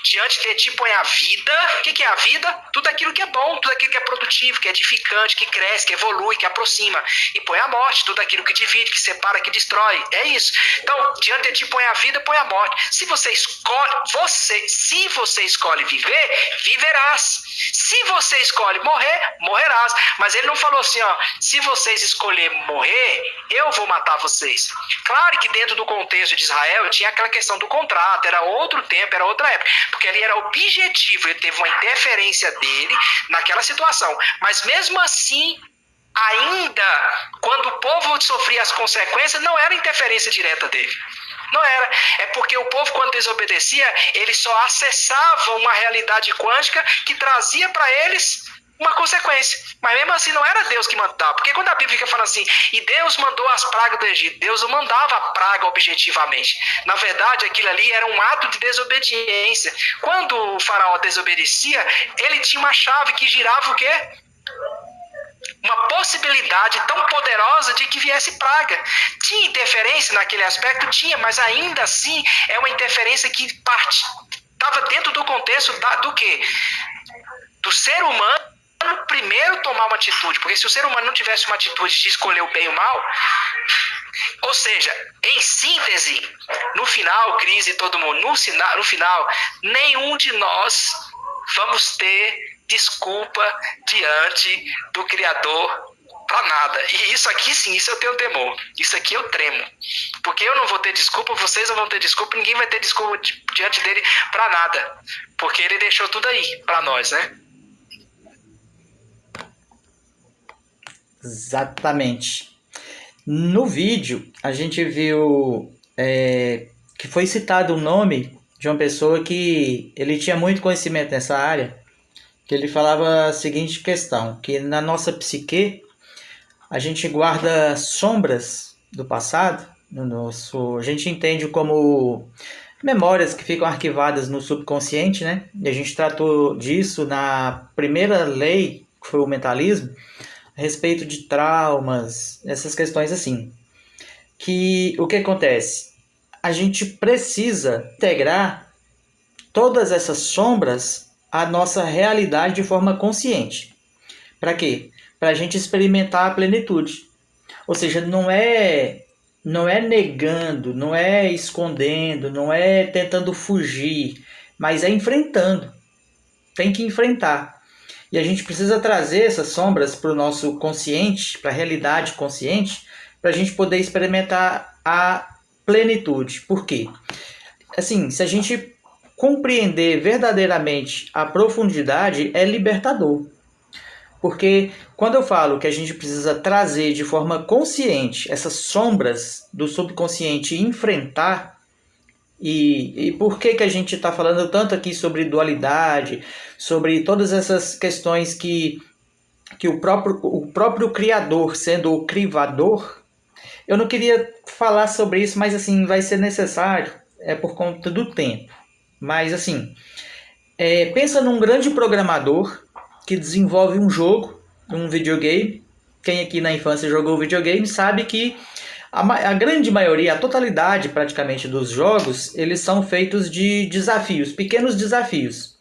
Diante de ti põe a vida. O que é a vida? Tudo aquilo que é bom, tudo aquilo que é produtivo, que é edificante, que cresce, que evolui, que aproxima. E põe a morte, tudo aquilo que divide, que separa, que destrói. É isso. Então, diante de ti põe a vida, põe a morte. Se você escolhe viver, viverás. Se você escolhe morrer, morrerás. Mas ele não falou assim, ó, se vocês escolherem morrer, eu vou matar vocês. Claro que dentro do contexto de Israel tinha aquela questão do contrato, era outro tempo, era outra época, porque ali era objetivo, ele teve uma interferência dele naquela situação. Mas mesmo assim, ainda quando o povo sofria as consequências, não era interferência direta dele. Não era. É porque o povo, quando desobedecia, eles só acessavam uma realidade quântica que trazia para eles uma consequência. Mas mesmo assim não era Deus que mandava. Porque quando a Bíblia fica falando assim, e Deus mandou as pragas do Egito, Deus não mandava a praga objetivamente. Na verdade, aquilo ali era um ato de desobediência. Quando o faraó desobedecia, ele tinha uma chave que girava o quê? Uma possibilidade tão poderosa de que viesse praga. Tinha interferência naquele aspecto? Tinha, mas ainda assim é uma interferência que estava dentro do contexto do quê? Do ser humano primeiro tomar uma atitude, porque se o ser humano não tivesse uma atitude de escolher o bem e o mal, ou seja, em síntese, no final, Cris e todo mundo, no final, nenhum de nós vamos ter desculpa diante do Criador para nada. E isso aqui sim, isso eu tenho temor. Isso aqui eu tremo. Porque eu não vou ter desculpa, vocês não vão ter desculpa, ninguém vai ter desculpa diante dele para nada. Porque ele deixou tudo aí para nós, né? Exatamente. No vídeo, a gente viu que foi citado o nome de uma pessoa que ele tinha muito conhecimento nessa área, que ele falava a seguinte questão, que na nossa psique, a gente guarda sombras do passado, a gente entende como memórias que ficam arquivadas no subconsciente, né? E a gente tratou disso na primeira lei, que foi o mentalismo, a respeito de traumas, essas questões assim. Que o que acontece? A gente precisa integrar todas essas sombras à nossa realidade de forma consciente. Para quê? Para a gente experimentar a plenitude. Ou seja, não é negando, não é escondendo, não é tentando fugir, mas é enfrentando. Tem que enfrentar. E a gente precisa trazer essas sombras para o nosso consciente, para a realidade consciente, para a gente poder experimentar a plenitude. Por quê? Assim, se a gente compreender verdadeiramente a profundidade, é libertador. Porque quando eu falo que a gente precisa trazer de forma consciente essas sombras do subconsciente e enfrentar, e por que a gente está falando tanto aqui sobre dualidade, sobre todas essas questões que o próprio Criador, sendo o crivador, eu não queria falar sobre isso, mas assim, vai ser necessário, por conta do tempo. Mas assim, pensa num grande programador que desenvolve um jogo, um videogame. Quem aqui na infância jogou videogame sabe que a grande maioria, a totalidade praticamente dos jogos, eles são feitos de desafios, pequenos desafios.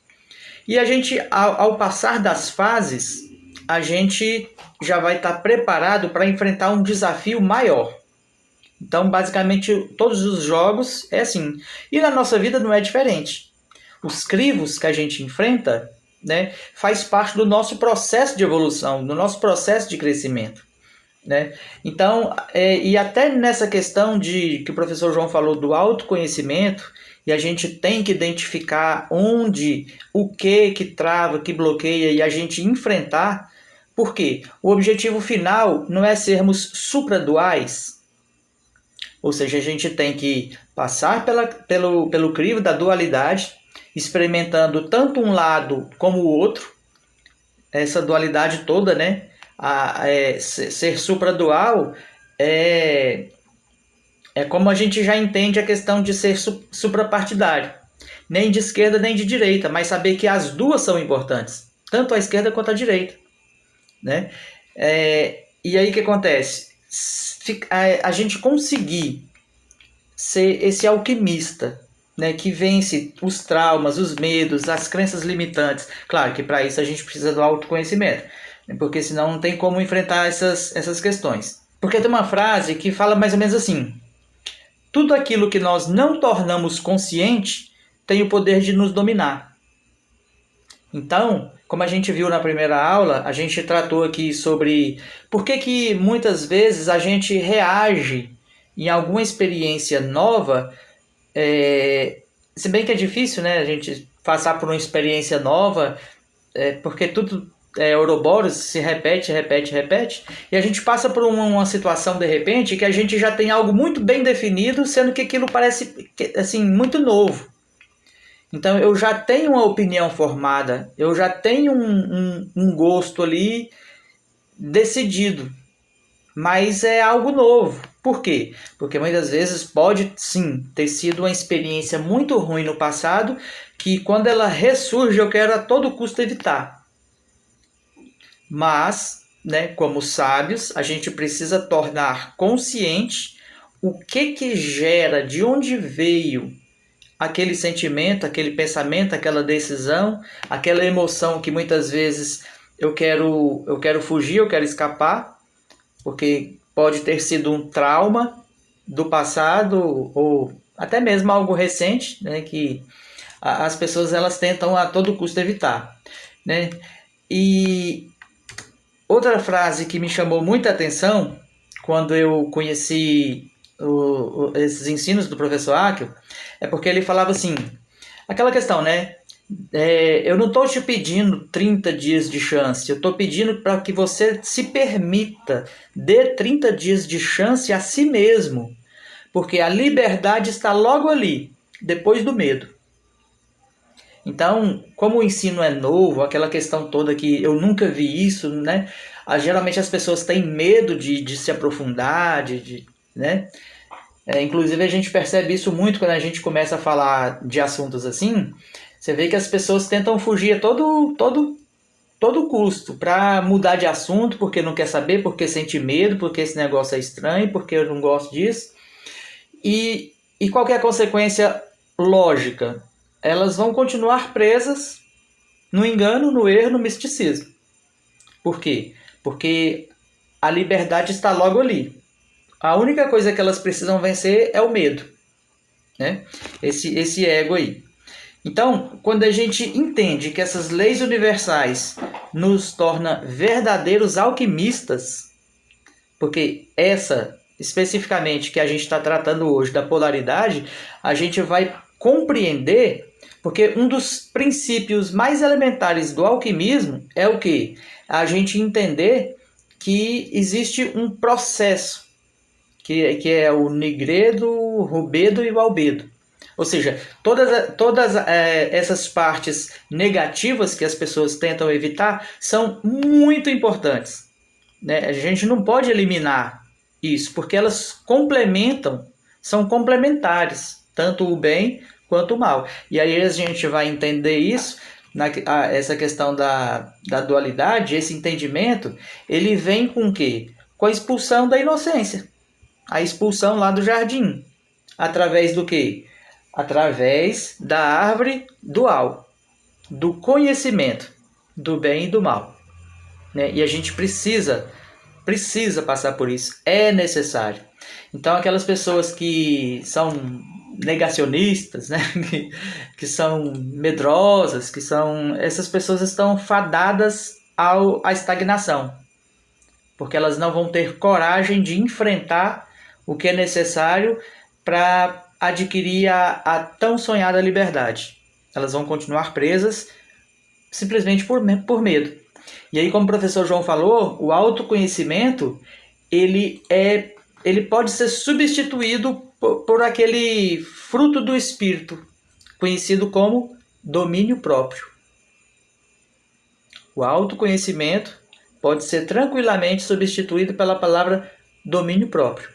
E a gente, ao passar das fases, a gente já vai estar preparado para enfrentar um desafio maior. Então, basicamente, todos os jogos é assim. E na nossa vida não é diferente. Os crivos que a gente enfrenta, né, faz parte do nosso processo de evolução, do nosso processo de crescimento, né? Então, e até nessa questão de que o professor João falou do autoconhecimento, e a gente tem que identificar onde, o que trava, que bloqueia, e a gente enfrentar. Por quê? O objetivo final não é sermos supraduais. Ou seja, a gente tem que passar pelo crivo da dualidade, experimentando tanto um lado como o outro, essa dualidade toda, né? Ser supradual é como a gente já entende a questão de ser suprapartidário. Nem de esquerda nem de direita, mas saber que as duas são importantes, tanto a esquerda quanto a direita, né? E aí o que acontece? A gente conseguir ser esse alquimista, né, que vence os traumas, os medos, as crenças limitantes. Claro que para isso a gente precisa do autoconhecimento, né, porque senão não tem como enfrentar essas questões. Porque tem uma frase que fala mais ou menos assim: tudo aquilo que nós não tornamos consciente tem o poder de nos dominar. Então, como a gente viu na primeira aula, a gente tratou aqui sobre por que muitas vezes a gente reage em alguma experiência nova, se bem que é difícil, né, a gente passar por uma experiência nova, porque tudo Ouroboros se repete, e a gente passa por uma situação de repente que a gente já tem algo muito bem definido, sendo que aquilo parece assim, muito novo. Então eu já tenho uma opinião formada, eu já tenho um gosto ali decidido, mas é algo novo. Por quê? Porque muitas vezes pode sim ter sido uma experiência muito ruim no passado, que quando ela ressurge eu quero a todo custo evitar. Mas, né, como sábios, a gente precisa tornar consciente o que gera, de onde veio aquele sentimento, aquele pensamento, aquela decisão, aquela emoção que muitas vezes eu quero fugir, eu quero escapar, porque pode ter sido um trauma do passado ou até mesmo algo recente, né, que as pessoas elas tentam a todo custo evitar, né? E outra frase que me chamou muita atenção quando eu conheci esses ensinos do professor Akio é porque ele falava assim, aquela questão, né? Eu não estou te pedindo 30 dias de chance, eu estou pedindo para que você se permita, dê 30 dias de chance a si mesmo, porque a liberdade está logo ali, depois do medo. Então, como o ensino é novo, aquela questão toda que eu nunca vi isso, né? Geralmente as pessoas têm medo de se aprofundar, né? Inclusive a gente percebe isso muito quando a gente começa a falar de assuntos assim. Você vê que as pessoas tentam fugir a todo custo para mudar de assunto, porque não quer saber, porque sente medo, porque esse negócio é estranho, porque eu não gosto disso. E qual que é a consequência lógica? Elas vão continuar presas no engano, no erro, no misticismo. Por quê? Porque a liberdade está logo ali. A única coisa que elas precisam vencer é o medo, né? Esse ego aí. Então, quando a gente entende que essas leis universais nos tornam verdadeiros alquimistas, porque essa, especificamente, que a gente está tratando hoje, da polaridade, a gente vai compreender, porque um dos princípios mais elementares do alquimismo é o quê? A gente entender que existe um processo, que é o nigredo, o rubedo e o albedo. Ou seja, todas essas partes negativas que as pessoas tentam evitar são muito importantes, né? A gente não pode eliminar isso, porque elas complementam, são complementares, tanto o bem quanto o mal. E aí a gente vai entender isso, essa questão da dualidade, esse entendimento, ele vem com o quê? Com a expulsão da inocência, a expulsão lá do jardim. Através do quê? Através da árvore dual, do conhecimento do bem e do mal, né? E a gente precisa passar por isso, é necessário. Então aquelas pessoas que são negacionistas, né? que são medrosas, essas pessoas estão fadadas à estagnação, porque elas não vão ter coragem de enfrentar o que é necessário para adquirir a tão sonhada liberdade. Elas vão continuar presas simplesmente por medo. E aí, como o professor João falou, o autoconhecimento ele pode ser substituído por aquele fruto do Espírito, conhecido como domínio próprio. O autoconhecimento pode ser tranquilamente substituído pela palavra domínio próprio.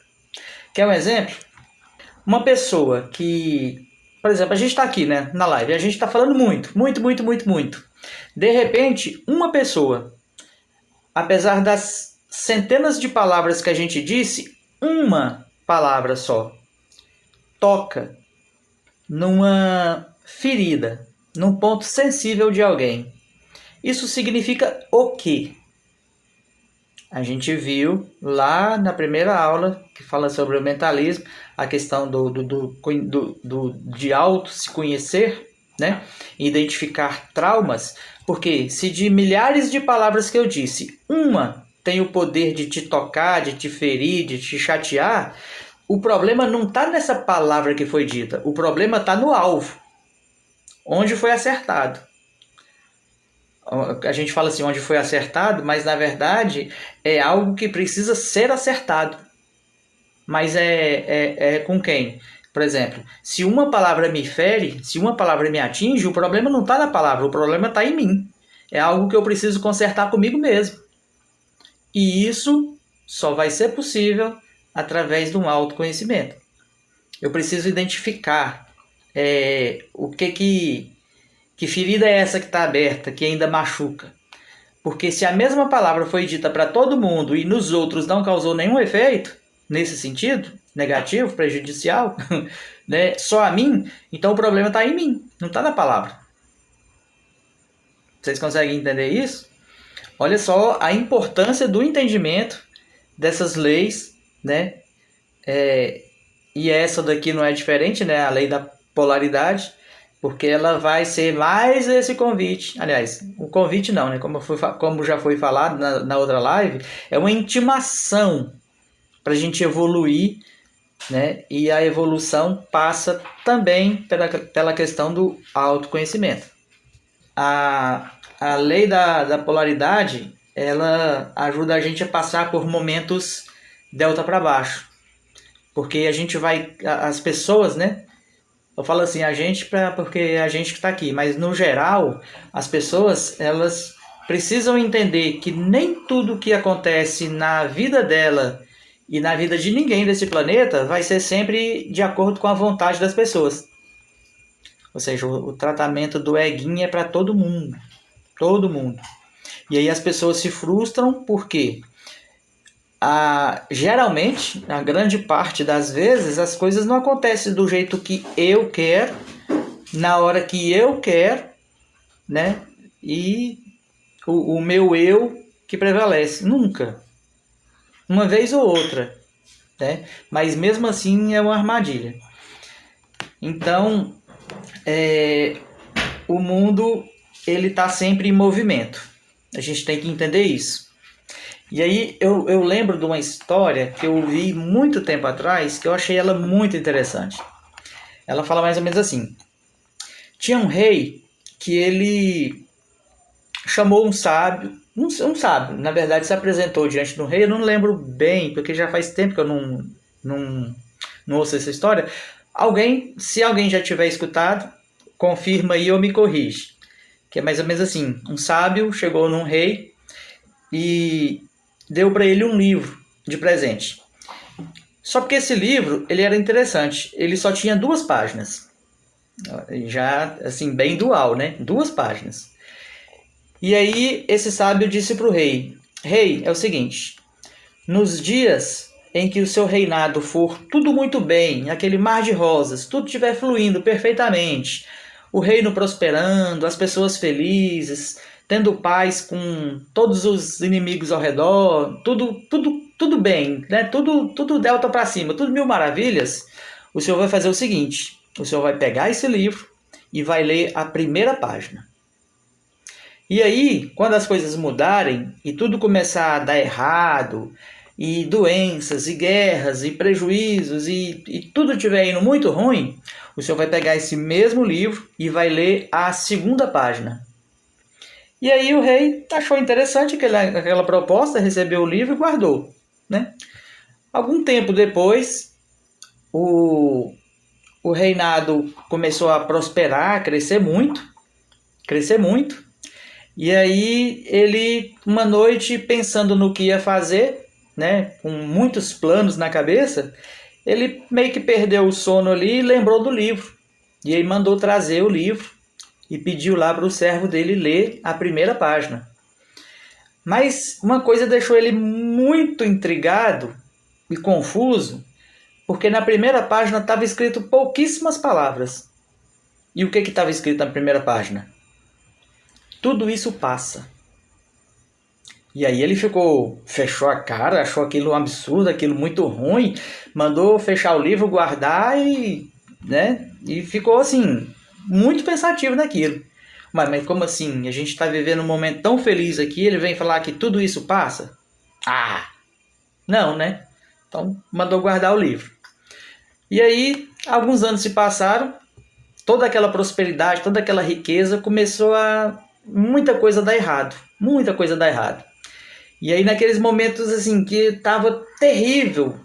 Quer um exemplo? Uma pessoa que, por exemplo, a gente está aqui, né, na live, a gente está falando muito. De repente, uma pessoa, apesar das centenas de palavras que a gente disse, uma palavra só toca numa ferida, num ponto sensível de alguém. Isso significa o quê? A gente viu lá na primeira aula, que fala sobre o mentalismo, a questão de auto se conhecer, né? Identificar traumas, porque se de milhares de palavras que eu disse, uma tem o poder de te tocar, de te ferir, de te chatear, o problema não está nessa palavra que foi dita, o problema está no alvo, onde foi acertado. A gente fala assim, onde foi acertado, mas na verdade é algo que precisa ser acertado. Mas é com quem? Por exemplo, se uma palavra me fere, se uma palavra me atinge, o problema não está na palavra, o problema está em mim. É algo que eu preciso consertar comigo mesmo. E isso só vai ser possível através de um autoconhecimento. Eu preciso identificar o que ferida é essa que está aberta, que ainda machuca. Porque se a mesma palavra foi dita para todo mundo e nos outros não causou nenhum efeito, nesse sentido, negativo, prejudicial, né, só a mim, então o problema está em mim, não está na palavra. Vocês conseguem entender isso? Olha só a importância do entendimento dessas leis, né? E essa daqui não é diferente, né? A lei da polaridade, porque ela vai ser mais esse convite. Aliás, o convite não, né? Como já foi falado na outra live, é uma intimação para a gente evoluir, né? E a evolução passa também pela questão do autoconhecimento. A lei da polaridade, ela ajuda a gente a passar por momentos delta para baixo. Porque a gente vai... As pessoas, né? Eu falo assim, a gente, porque a gente que está aqui. Mas, no geral, as pessoas, elas precisam entender que nem tudo que acontece na vida dela e na vida de ninguém desse planeta vai ser sempre de acordo com a vontade das pessoas. Ou seja, o tratamento do eguinho é para todo mundo. Todo mundo. E aí as pessoas se frustram porque... geralmente, a grande parte das vezes, as coisas não acontecem do jeito que eu quero, na hora que eu quero, né? E o meu eu que prevalece. Nunca. Uma vez ou outra, né? Mas mesmo assim é uma armadilha. Então, o mundo ele está sempre em movimento. A gente tem que entender isso. E aí eu lembro de uma história que eu vi muito tempo atrás, que eu achei ela muito interessante. Ela fala mais ou menos assim. Tinha um rei que ele chamou um sábio, na verdade se apresentou diante do rei, eu não lembro bem, porque já faz tempo que eu não ouço essa história. Se alguém já tiver escutado, confirma aí ou me corrige. Que é mais ou menos assim, um sábio chegou num rei e deu para ele um livro de presente. Só porque esse livro, ele era interessante. Ele só tinha 2 páginas. Já, assim, bem dual, né? 2 páginas. E aí, esse sábio disse para o rei: Rei, é o seguinte, nos dias em que o seu reinado for tudo muito bem, aquele mar de rosas, tudo estiver fluindo perfeitamente, o reino prosperando, as pessoas felizes, tendo paz com todos os inimigos ao redor, tudo bem, né? Tudo delta para cima, tudo mil maravilhas, o senhor vai fazer o seguinte, o senhor vai pegar esse livro e vai ler a primeira página. E aí, quando as coisas mudarem e tudo começar a dar errado, e doenças, e guerras, e prejuízos, e tudo estiver indo muito ruim, o senhor vai pegar esse mesmo livro e vai ler a segunda página. E aí o rei achou interessante aquela proposta, recebeu o livro e guardou, né? Algum tempo depois, o reinado começou a prosperar, crescer muito, e aí ele, uma noite, pensando no que ia fazer, né, com muitos planos na cabeça, ele meio que perdeu o sono ali e lembrou do livro. E aí mandou trazer o livro e pediu lá para o servo dele ler a primeira página. Mas uma coisa deixou ele muito intrigado e confuso, porque na primeira página estava escrito pouquíssimas palavras. E o que estava escrito na primeira página? Tudo isso passa. E aí ele fechou a cara, achou aquilo um absurdo, aquilo muito ruim, mandou fechar o livro, guardar e ficou assim, muito pensativo naquilo. Mas como assim? A gente está vivendo um momento tão feliz aqui, ele vem falar que tudo isso passa? Ah, não, né? Então mandou guardar o livro. E aí, alguns anos se passaram, toda aquela prosperidade, toda aquela riqueza começou muita coisa dar errado. E aí naqueles momentos assim que estava terrível,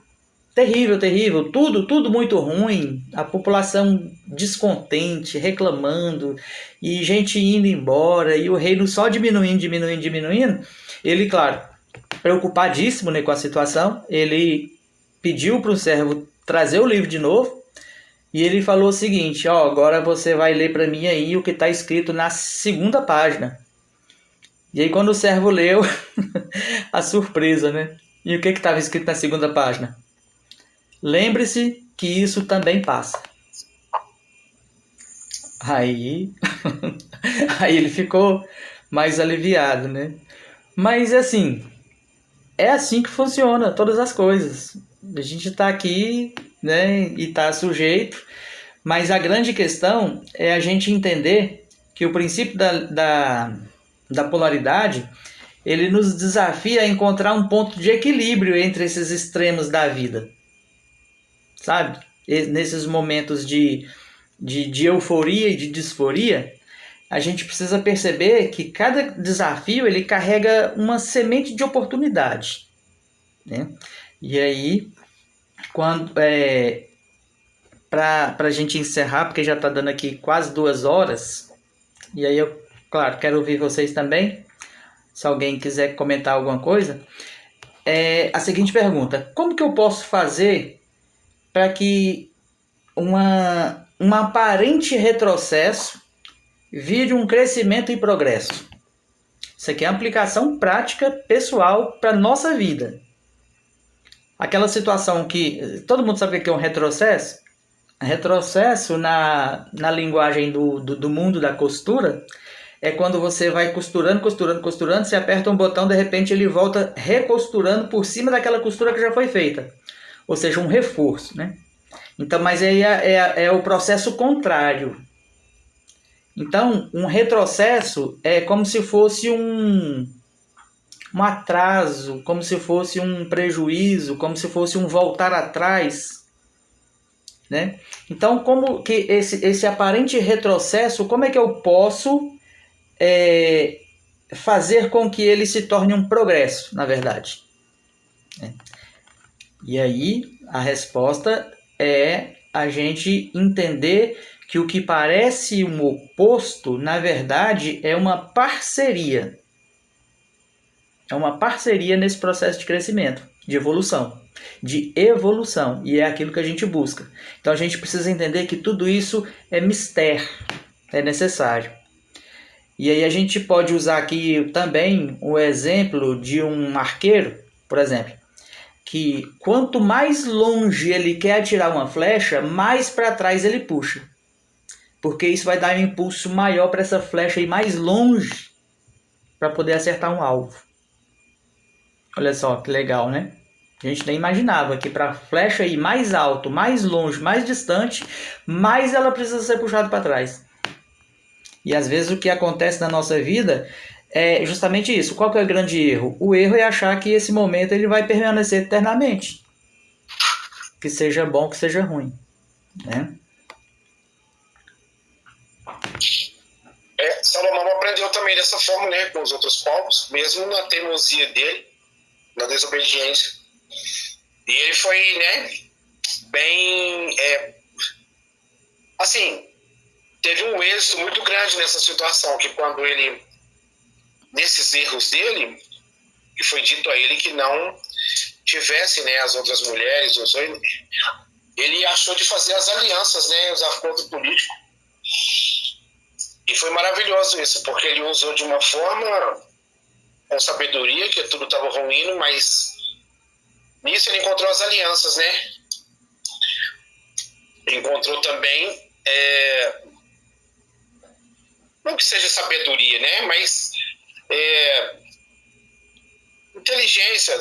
tudo muito ruim, a população descontente, reclamando, e gente indo embora, e o reino só diminuindo, ele, claro, preocupadíssimo, né, com a situação, ele pediu para o servo trazer o livro de novo, e ele falou o seguinte, agora você vai ler para mim aí o que está escrito na segunda página. E aí quando o servo leu, a surpresa, né? E o que estava escrito na segunda página? Lembre-se que isso também passa. Aí ele ficou mais aliviado, né? Mas assim, é assim que funciona todas as coisas. A gente está aqui, né, e está sujeito, mas a grande questão é a gente entender que o princípio da polaridade, ele nos desafia a encontrar um ponto de equilíbrio entre esses extremos da vida, sabe? Nesses momentos de euforia e de disforia, a gente precisa perceber que cada desafio ele carrega uma semente de oportunidade, né? E aí, para a gente encerrar, porque já está dando aqui quase 2 horas, e aí eu, claro, quero ouvir vocês também, se alguém quiser comentar alguma coisa, a seguinte pergunta: como que eu posso fazer para que um aparente retrocesso vire um crescimento e progresso? Isso aqui é uma aplicação prática, pessoal, para a nossa vida. Aquela situação que todo mundo sabe o que é um retrocesso? Retrocesso na linguagem do mundo da costura é quando você vai costurando, você aperta um botão, de repente ele volta recosturando por cima daquela costura que já foi feita. Ou seja, um reforço, né? Então, mas aí é o processo contrário. Então, um retrocesso é como se fosse um atraso, como se fosse um prejuízo, como se fosse um voltar atrás, né? Então, como que esse aparente retrocesso, como é que eu posso fazer com que ele se torne um progresso, na verdade? E aí, a resposta é a gente entender que o que parece um oposto, na verdade, é uma parceria. É uma parceria nesse processo de crescimento, de evolução. E é aquilo que a gente busca. Então a gente precisa entender que tudo isso é mistério, é necessário. E aí a gente pode usar aqui também o exemplo de um arqueiro, por exemplo, que quanto mais longe ele quer atirar uma flecha, mais para trás ele puxa. Porque isso vai dar um impulso maior para essa flecha ir mais longe. para poder acertar um alvo. Olha só que legal, né? A gente nem imaginava que para a flecha ir mais alto, mais longe, mais distante, mais ela precisa ser puxada para trás. E às vezes o que acontece na nossa vida é justamente isso. Qual que é o grande erro? O erro é achar que esse momento ele vai permanecer eternamente. Que seja bom, que seja ruim, né? Salomão aprendeu também dessa forma, né, com os outros povos, mesmo na teimosia dele, na desobediência. E ele foi, né, bem, assim, teve um êxito muito grande nessa situação, que quando ele, nesses erros dele, que foi dito a ele que não tivesse, né, as outras mulheres, ele achou de fazer as alianças, né, os acordos políticos. E foi maravilhoso isso, porque ele usou de uma forma com sabedoria, que tudo estava ruim, mas nisso ele encontrou as alianças, né? Encontrou também, não que seja sabedoria, né? Mas inteligência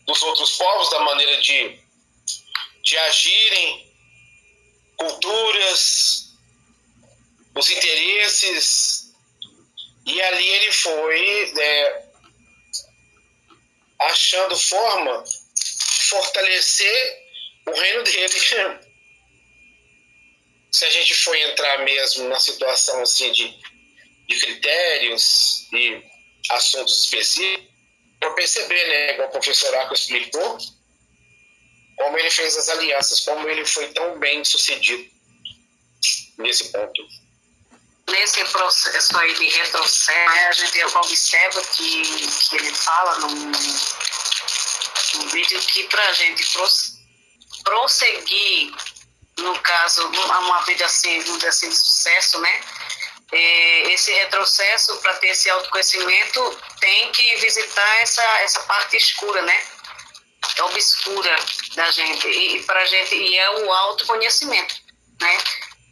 dos outros povos, da maneira de agirem, culturas, os interesses, e ali ele foi achando forma de fortalecer o reino dele. Se a gente for entrar mesmo na situação assim de critérios e assuntos específicos, para perceber, né, como o professor Aco explicou, como ele fez as alianças, como ele foi tão bem sucedido nesse ponto. Nesse processo aí de retrocesso, né, a gente observa que ele fala no vídeo que para a gente prosseguir, no caso, uma vida assim, vamos dizer assim, de sucesso, né? Esse retrocesso, para ter esse autoconhecimento, tem que visitar essa parte escura, né? Obscura da gente. E é o autoconhecimento, né?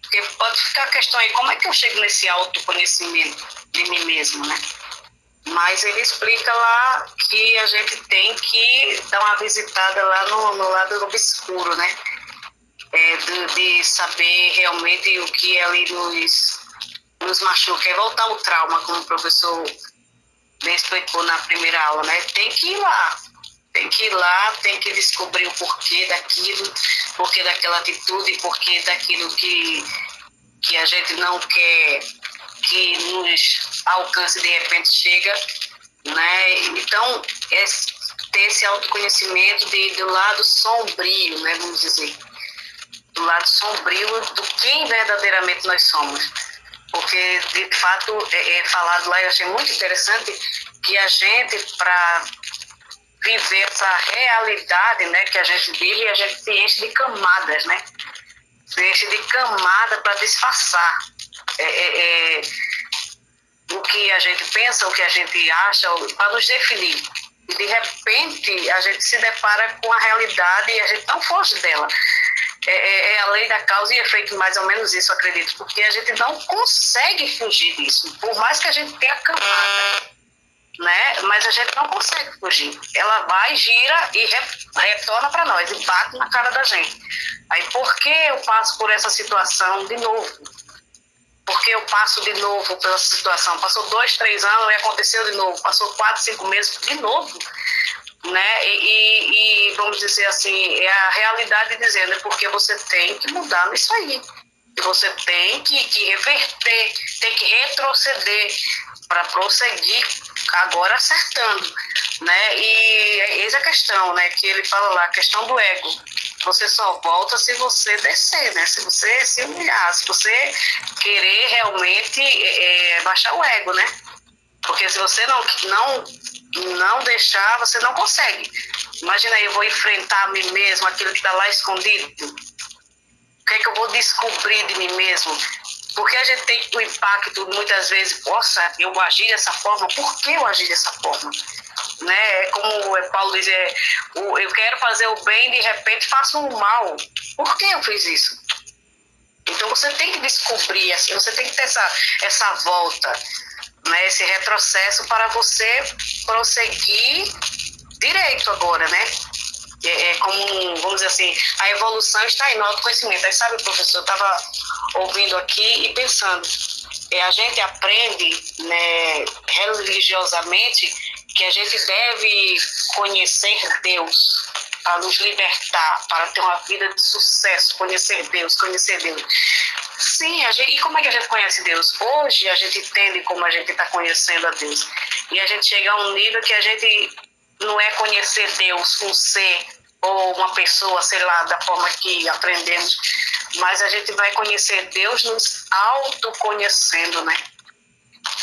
Porque pode ficar a questão aí, como é que eu chego nesse autoconhecimento de mim mesmo, né? Mas ele explica lá que a gente tem que dar uma visitada lá no lado obscuro, né? De saber realmente o que ali nos machuca. É voltar ao trauma, como o professor bem explicou na primeira aula, né? Tem que ir lá. Tem que ir lá, tem que descobrir o porquê daquilo, porquê daquela atitude, porquê daquilo que a gente não quer que nos alcance de repente chega, né? Então, ter esse autoconhecimento do lado sombrio, né? Vamos dizer, do lado sombrio do quem verdadeiramente nós somos. Porque, de fato, é falado lá, eu achei muito interessante que a gente, para viver essa realidade, né, que a gente vive, a gente se enche de camadas, né? Se enche de camada para disfarçar o que a gente pensa, o que a gente acha, para nos definir. E de repente a gente se depara com a realidade e a gente não foge dela. É a lei da causa e efeito, mais ou menos isso, acredito, porque a gente não consegue fugir disso, por mais que a gente tenha camada, né? Mas a gente não consegue fugir. Ela vai, gira e retorna para nós e bate na cara da gente. Aí, por que eu passo por essa situação de novo? Por que eu passo de novo pela situação? Passou 2, 3 anos e aconteceu de novo. Passou 4, 5 meses de novo, né? E vamos dizer assim, é a realidade dizendo, é porque você tem que mudar nisso aí. E você tem que reverter, tem que retroceder para prosseguir agora acertando, né? E eis a questão, né? Que ele fala lá, a questão do ego. Você só volta se você descer, né? Se você se humilhar, se você querer realmente baixar o ego, né? Porque se você não deixar, você não consegue. Imagina aí, eu vou enfrentar a mim mesmo, aquilo que está lá escondido. O que é que eu vou descobrir de mim mesmo? Porque a gente tem o impacto, muitas vezes, nossa, eu agi dessa forma, por que eu agi dessa forma? Né? Como o Paulo diz, eu quero fazer o bem, de repente faço o mal. Por que eu fiz isso? Então você tem que descobrir, assim, você tem que ter essa volta. né, esse retrocesso para você prosseguir direito agora, né? Como, vamos dizer assim, a evolução está aí no autoconhecimento. Aí, sabe, professor, eu estava ouvindo aqui e pensando, a gente aprende, né, religiosamente que a gente deve conhecer Deus para nos libertar, para ter uma vida de sucesso, conhecer Deus. Sim, e como é que a gente conhece Deus? Hoje a gente entende como a gente está conhecendo a Deus. E a gente chega a um nível que a gente não é conhecer Deus, um ser ou uma pessoa, sei lá, da forma que aprendemos, mas a gente vai conhecer Deus nos autoconhecendo, né?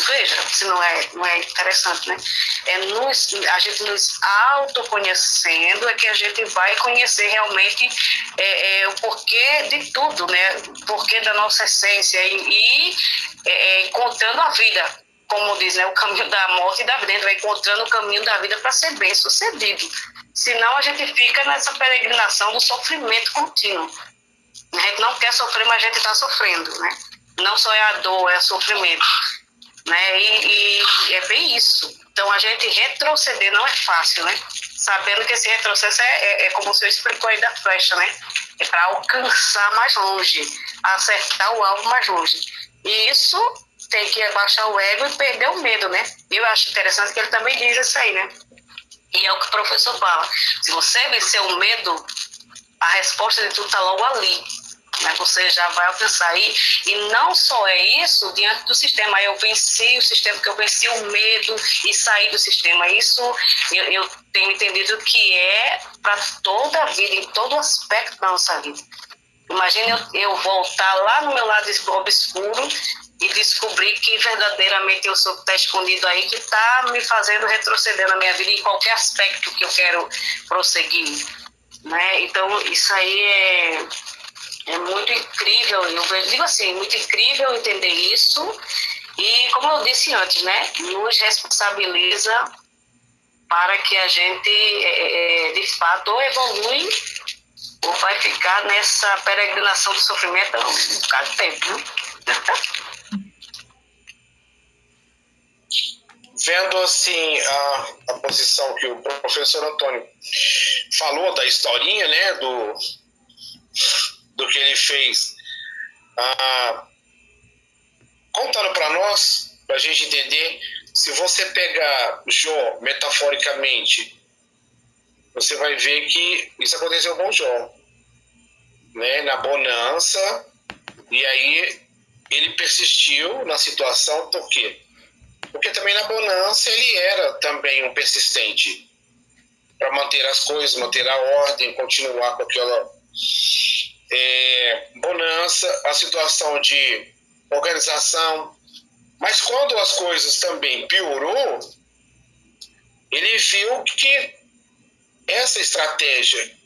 Veja, se não é interessante, né? A gente nos autoconhecendo é que a gente vai conhecer realmente o porquê de tudo, né? O porquê da nossa essência e encontrando a vida, como diz, né? O caminho da morte e da vida. A gente vai encontrando o caminho da vida para ser bem sucedido. Senão a gente fica nessa peregrinação do sofrimento contínuo. A gente não quer sofrer, mas a gente está sofrendo, né? Não só é a dor, é o sofrimento. Né? E é bem isso. Então, a gente retroceder não é fácil, né? Sabendo que esse retrocesso é como o senhor explicou aí da flecha, né? É para alcançar mais longe, acertar o alvo mais longe. E isso tem que abaixar o ego e perder o medo, né? Eu acho interessante que ele também diz isso aí, né? E é o que o professor fala. Se você vencer o medo, a resposta de tudo está logo ali. Né? Você já vai alcançar aí. E não só é isso diante do sistema. Eu venci o sistema, porque eu venci o medo e saí do sistema. Isso eu tenho entendido que é para toda a vida, em todo aspecto da nossa vida. Imagina eu voltar lá no meu lado obscuro e descobrir que verdadeiramente eu sou que está escondido aí, que está me fazendo retroceder na minha vida em qualquer aspecto que eu quero prosseguir. Né? Então, isso aí é muito incrível, eu digo assim, muito incrível entender isso e, como eu disse antes, né, nos responsabiliza para que a gente, de fato, ou evolui ou vai ficar nessa peregrinação do sofrimento um bocado de tempo, né? Vendo assim a posição que o professor Antônio falou da historinha, né, do que ele fez, contando para nós, para a gente entender, se você pegar Jó metaforicamente, você vai ver que isso aconteceu com Jó, né, na bonança, e aí ele persistiu na situação, por quê? Porque também na bonança ele era também um persistente para manter as coisas, manter a ordem, continuar com aquela bonança, a situação de organização. Mas quando as coisas também piorou, ele viu que essa estratégia,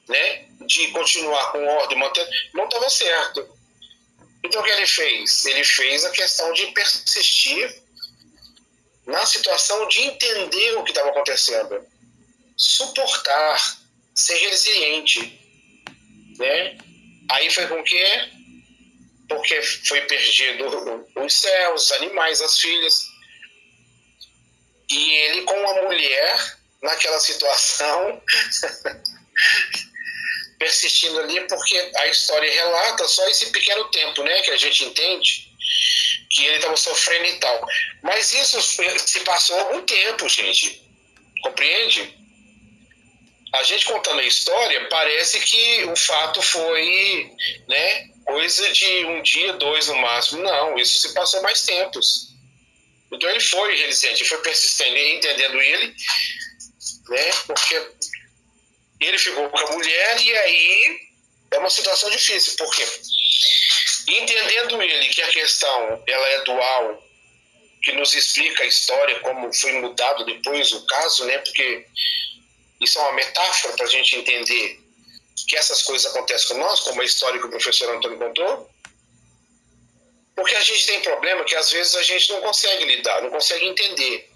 né, de continuar com ordem, manter, não estava certo. Então o que ele fez? Ele fez a questão de persistir na situação de entender o que estava acontecendo, suportar, ser resiliente, né? Aí foi com que, porque foi perdido os céus, os animais, as filhas, e ele com a mulher naquela situação persistindo ali, porque a história relata só esse pequeno tempo, né, que a gente entende que ele estava sofrendo e tal. Mas isso se passou algum tempo, gente. Compreende? A gente contando a história, parece que o fato foi, né, coisa de um dia, 2 no máximo. Não, isso se passou mais tempos. Então ele foi resistente, foi persistente, entendendo ele, né, porque ele ficou com a mulher e aí é uma situação difícil, porque entendendo ele que a questão ela é dual, que nos explica a história, como foi mudado depois o caso, né? Porque isso é uma metáfora para a gente entender que essas coisas acontecem com nós, como a história que o professor Antônio contou, porque a gente tem problema que às vezes a gente não consegue lidar, não consegue entender.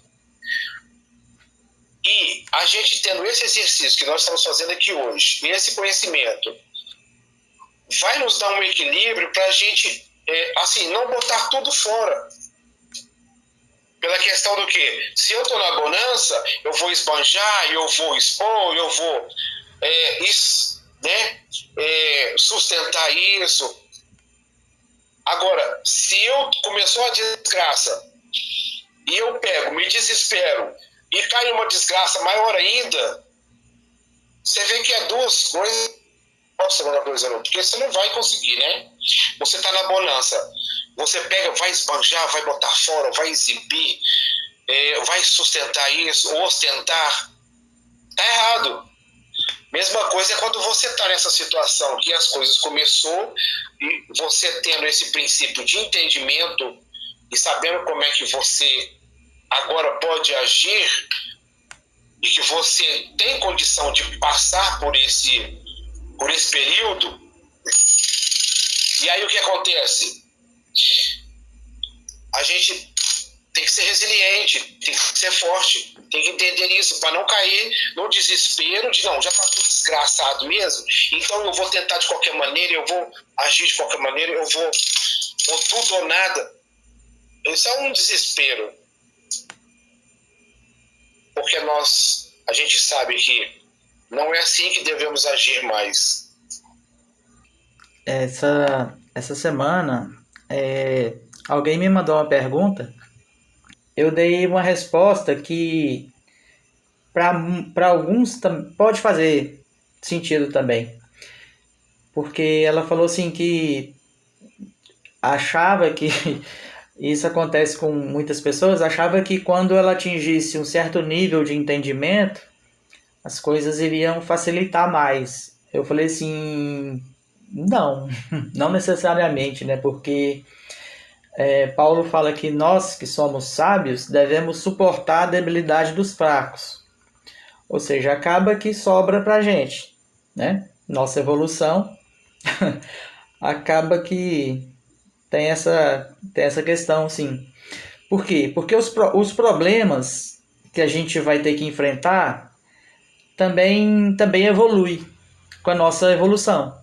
E a gente tendo esse exercício que nós estamos fazendo aqui hoje, e esse conhecimento, vai nos dar um equilíbrio para a gente, assim, não botar tudo fora. Pela questão do quê? Se eu estou na bonança, eu vou esbanjar, eu vou expor, eu vou sustentar isso. Agora, se eu começou a desgraça e eu pego, me desespero e cai uma desgraça maior ainda, você vê que é duas coisas. Nossa, uma coisa não, porque você não vai conseguir, né? Você está na bonança, você pega, vai esbanjar, vai botar fora, vai exibir, vai sustentar isso, ostentar. Tá errado. Mesma coisa é quando você está nessa situação que as coisas começou e você tendo esse princípio de entendimento e sabendo como é que você agora pode agir e que você tem condição de passar por esse período. E aí o que acontece? A gente tem que ser resiliente, tem que ser forte, tem que entender isso, para não cair no desespero de não, já está tudo desgraçado mesmo, então eu vou tentar de qualquer maneira, eu vou agir de qualquer maneira, eu vou tudo ou nada. Isso é um desespero. Porque a gente sabe que não é assim que devemos agir mais. Essa semana, alguém me mandou uma pergunta. Eu dei uma resposta que para alguns pode fazer sentido também. Porque ela falou assim que achava que isso acontece com muitas pessoas, achava que quando ela atingisse um certo nível de entendimento, as coisas iriam facilitar mais. Eu falei assim, não, não necessariamente, né? Porque Paulo fala que nós que somos sábios devemos suportar a debilidade dos fracos. Ou seja, acaba que sobra pra gente, né? Nossa evolução acaba que tem essa questão, sim. Por quê? Porque os problemas que a gente vai ter que enfrentar também evolui com a nossa evolução.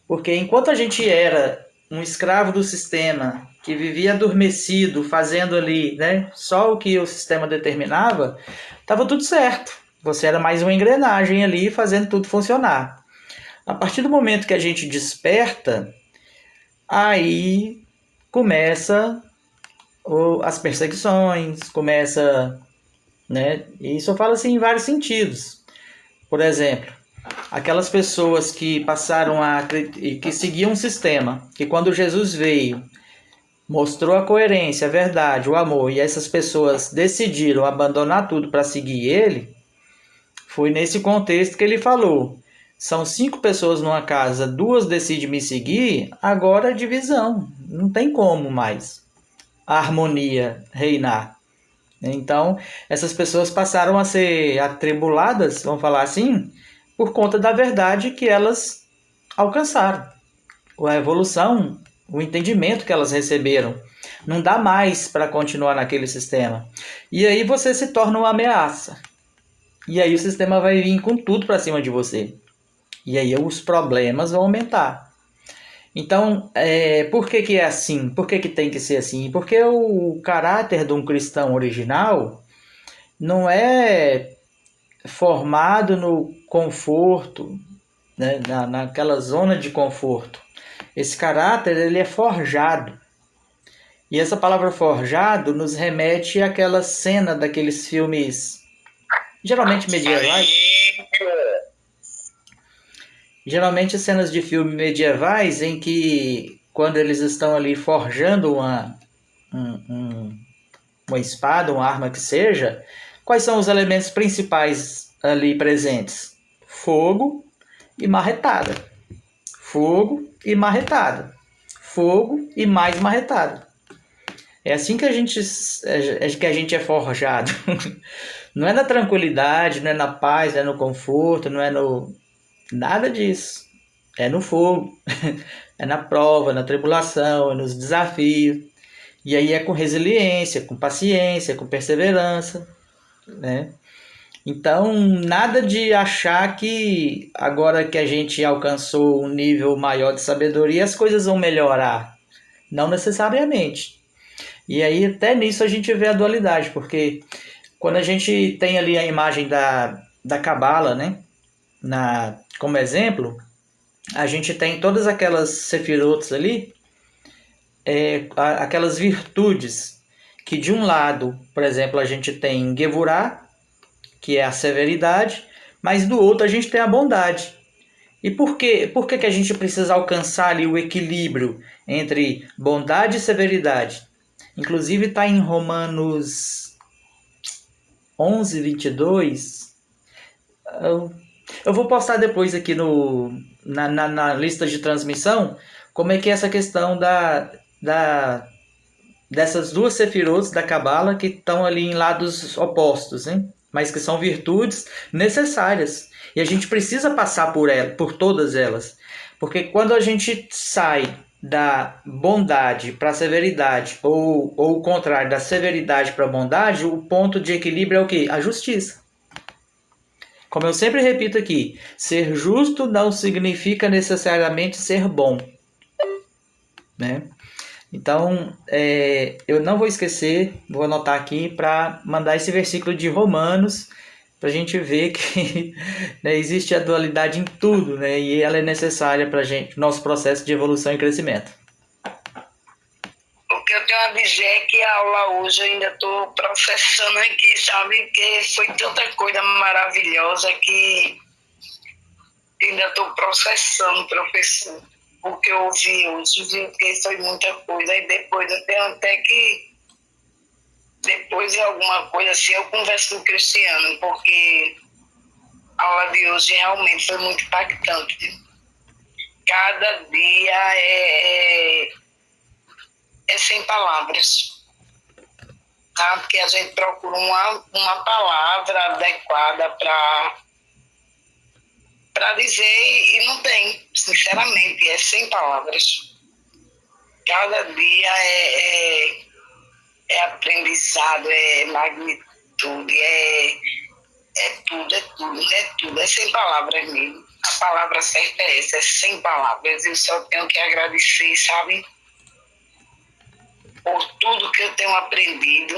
Porque enquanto a gente era um escravo do sistema, que vivia adormecido, fazendo ali, né, só o que o sistema determinava, estava tudo certo. Você era mais uma engrenagem ali, fazendo tudo funcionar. A partir do momento que a gente desperta, aí começa as perseguições, começa, né? E isso eu falo assim em vários sentidos. Por exemplo, aquelas pessoas que passaram que seguiam um sistema, que quando Jesus veio, mostrou a coerência, a verdade, o amor, e essas pessoas decidiram abandonar tudo para seguir ele, foi nesse contexto que ele falou: são 5 pessoas numa casa, 2 decidem me seguir, agora é divisão, não tem como mais a harmonia reinar. Então, essas pessoas passaram a ser atribuladas, vamos falar assim, por conta da verdade que elas alcançaram. A evolução, o entendimento que elas receberam. Não dá mais para continuar naquele sistema. E aí você se torna uma ameaça. E aí o sistema vai vir com tudo para cima de você. E aí os problemas vão aumentar. Então, por que é assim? Por que tem que ser assim? Porque o caráter de um cristão original não é formado no conforto, né, naquela zona de conforto. Esse caráter ele é forjado. E essa palavra forjado nos remete àquela cena daqueles filmes, geralmente medievais. Geralmente cenas de filmes medievais em que, quando eles estão ali forjando uma espada, uma arma que seja, quais são os elementos principais ali presentes? Fogo e marretada. Fogo e marretada. Fogo e mais marretada. É assim que a gente é forjado. Não é na tranquilidade, não é na paz, não é no conforto, não é no... Nada disso. É no fogo, é na prova, na tribulação, é nos desafios. E aí é com resiliência, com paciência, com perseverança, né? Então, nada de achar que agora que a gente alcançou um nível maior de sabedoria, as coisas vão melhorar. Não necessariamente. E aí até nisso a gente vê a dualidade, porque quando a gente tem ali a imagem da Cabala, né, como exemplo, a gente tem todas aquelas sefirotes ali, aquelas virtudes que de um lado, por exemplo, a gente tem Gevurah, que é a severidade, mas do outro a gente tem a bondade. E por que a gente precisa alcançar ali o equilíbrio entre bondade e severidade? Inclusive está em Romanos 11, 22. Eu vou postar depois aqui na lista de transmissão como é que é essa questão dessas duas sefirotes da Cabala que estão ali em lados opostos, hein? Mas que são virtudes necessárias. E a gente precisa passar por todas elas. Porque quando a gente sai da bondade para a severidade, ou o contrário, da severidade para a bondade, o ponto de equilíbrio é o quê? A justiça. Como eu sempre repito aqui, ser justo não significa necessariamente ser bom, né? Então, eu não vou esquecer, vou anotar aqui para mandar esse versículo de Romanos, para a gente ver que né, existe a dualidade em tudo, né? E ela é necessária para nosso processo de evolução e crescimento. O que eu tenho a dizer é que a aula hoje eu ainda estou processando aqui, sabe? Que foi tanta coisa maravilhosa que ainda estou processando, professor. O que eu ouvi hoje, porque foi muita coisa. E depois eu tenho até que... Depois de alguma coisa assim, eu converso com o Cristiano, porque a aula de hoje realmente foi muito impactante. Cada dia é sem palavras. Tá? Porque a gente procura uma palavra adequada para dizer e não tem, sinceramente, é sem palavras. Cada dia é aprendizado, é magnitude, é tudo, é sem palavras mesmo. A palavra certa é essa, é sem palavras. Eu só tenho que agradecer, sabe, por tudo que eu tenho aprendido.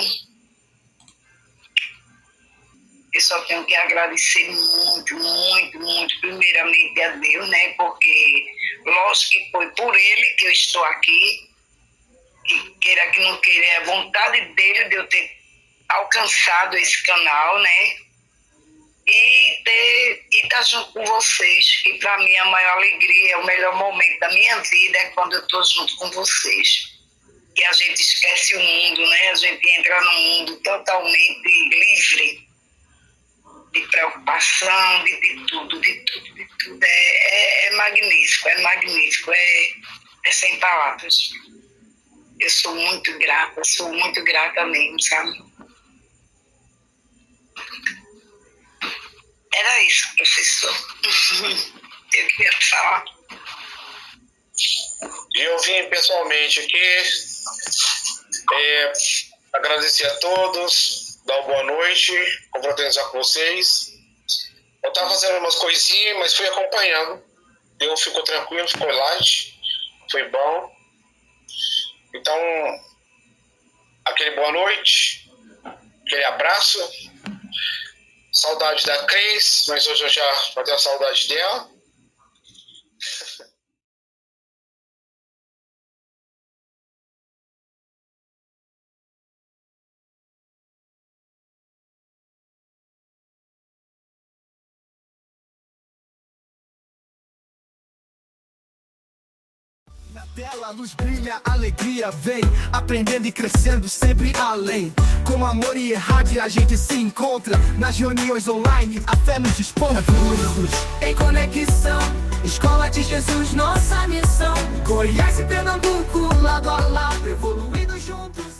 Eu só tenho que agradecer muito, muito, muito, primeiramente a Deus, né? Porque, lógico que foi por Ele que eu estou aqui, que queira que não queira, é a vontade dele de eu ter alcançado esse canal, né? E estar junto com vocês, que para mim a maior alegria, o melhor momento da minha vida é quando eu estou junto com vocês. Que a gente esquece o mundo, né? A gente entra num mundo totalmente livre de preocupação, de tudo. É magnífico, é sem palavras. Eu sou muito grata mesmo, sabe? Era isso, professor. Eu queria falar. E eu vim pessoalmente aqui agradecer a todos, dar uma boa noite, confraternizar com vocês. Eu estava fazendo umas coisinhas, mas fui acompanhando. Deus ficou tranquilo, ficou light, foi bom. Então, aquele boa noite, aquele abraço, saudade da Cris, mas hoje eu já tenho a saudade dela. Na tela a luz brilha, a alegria vem, aprendendo e crescendo sempre além. Com amor e rádio a gente se encontra, nas reuniões online a fé nos dispõe. Em conexão, Escola de Jesus, nossa missão. Goiás e Pernambuco, lado a lado, evoluindo juntos.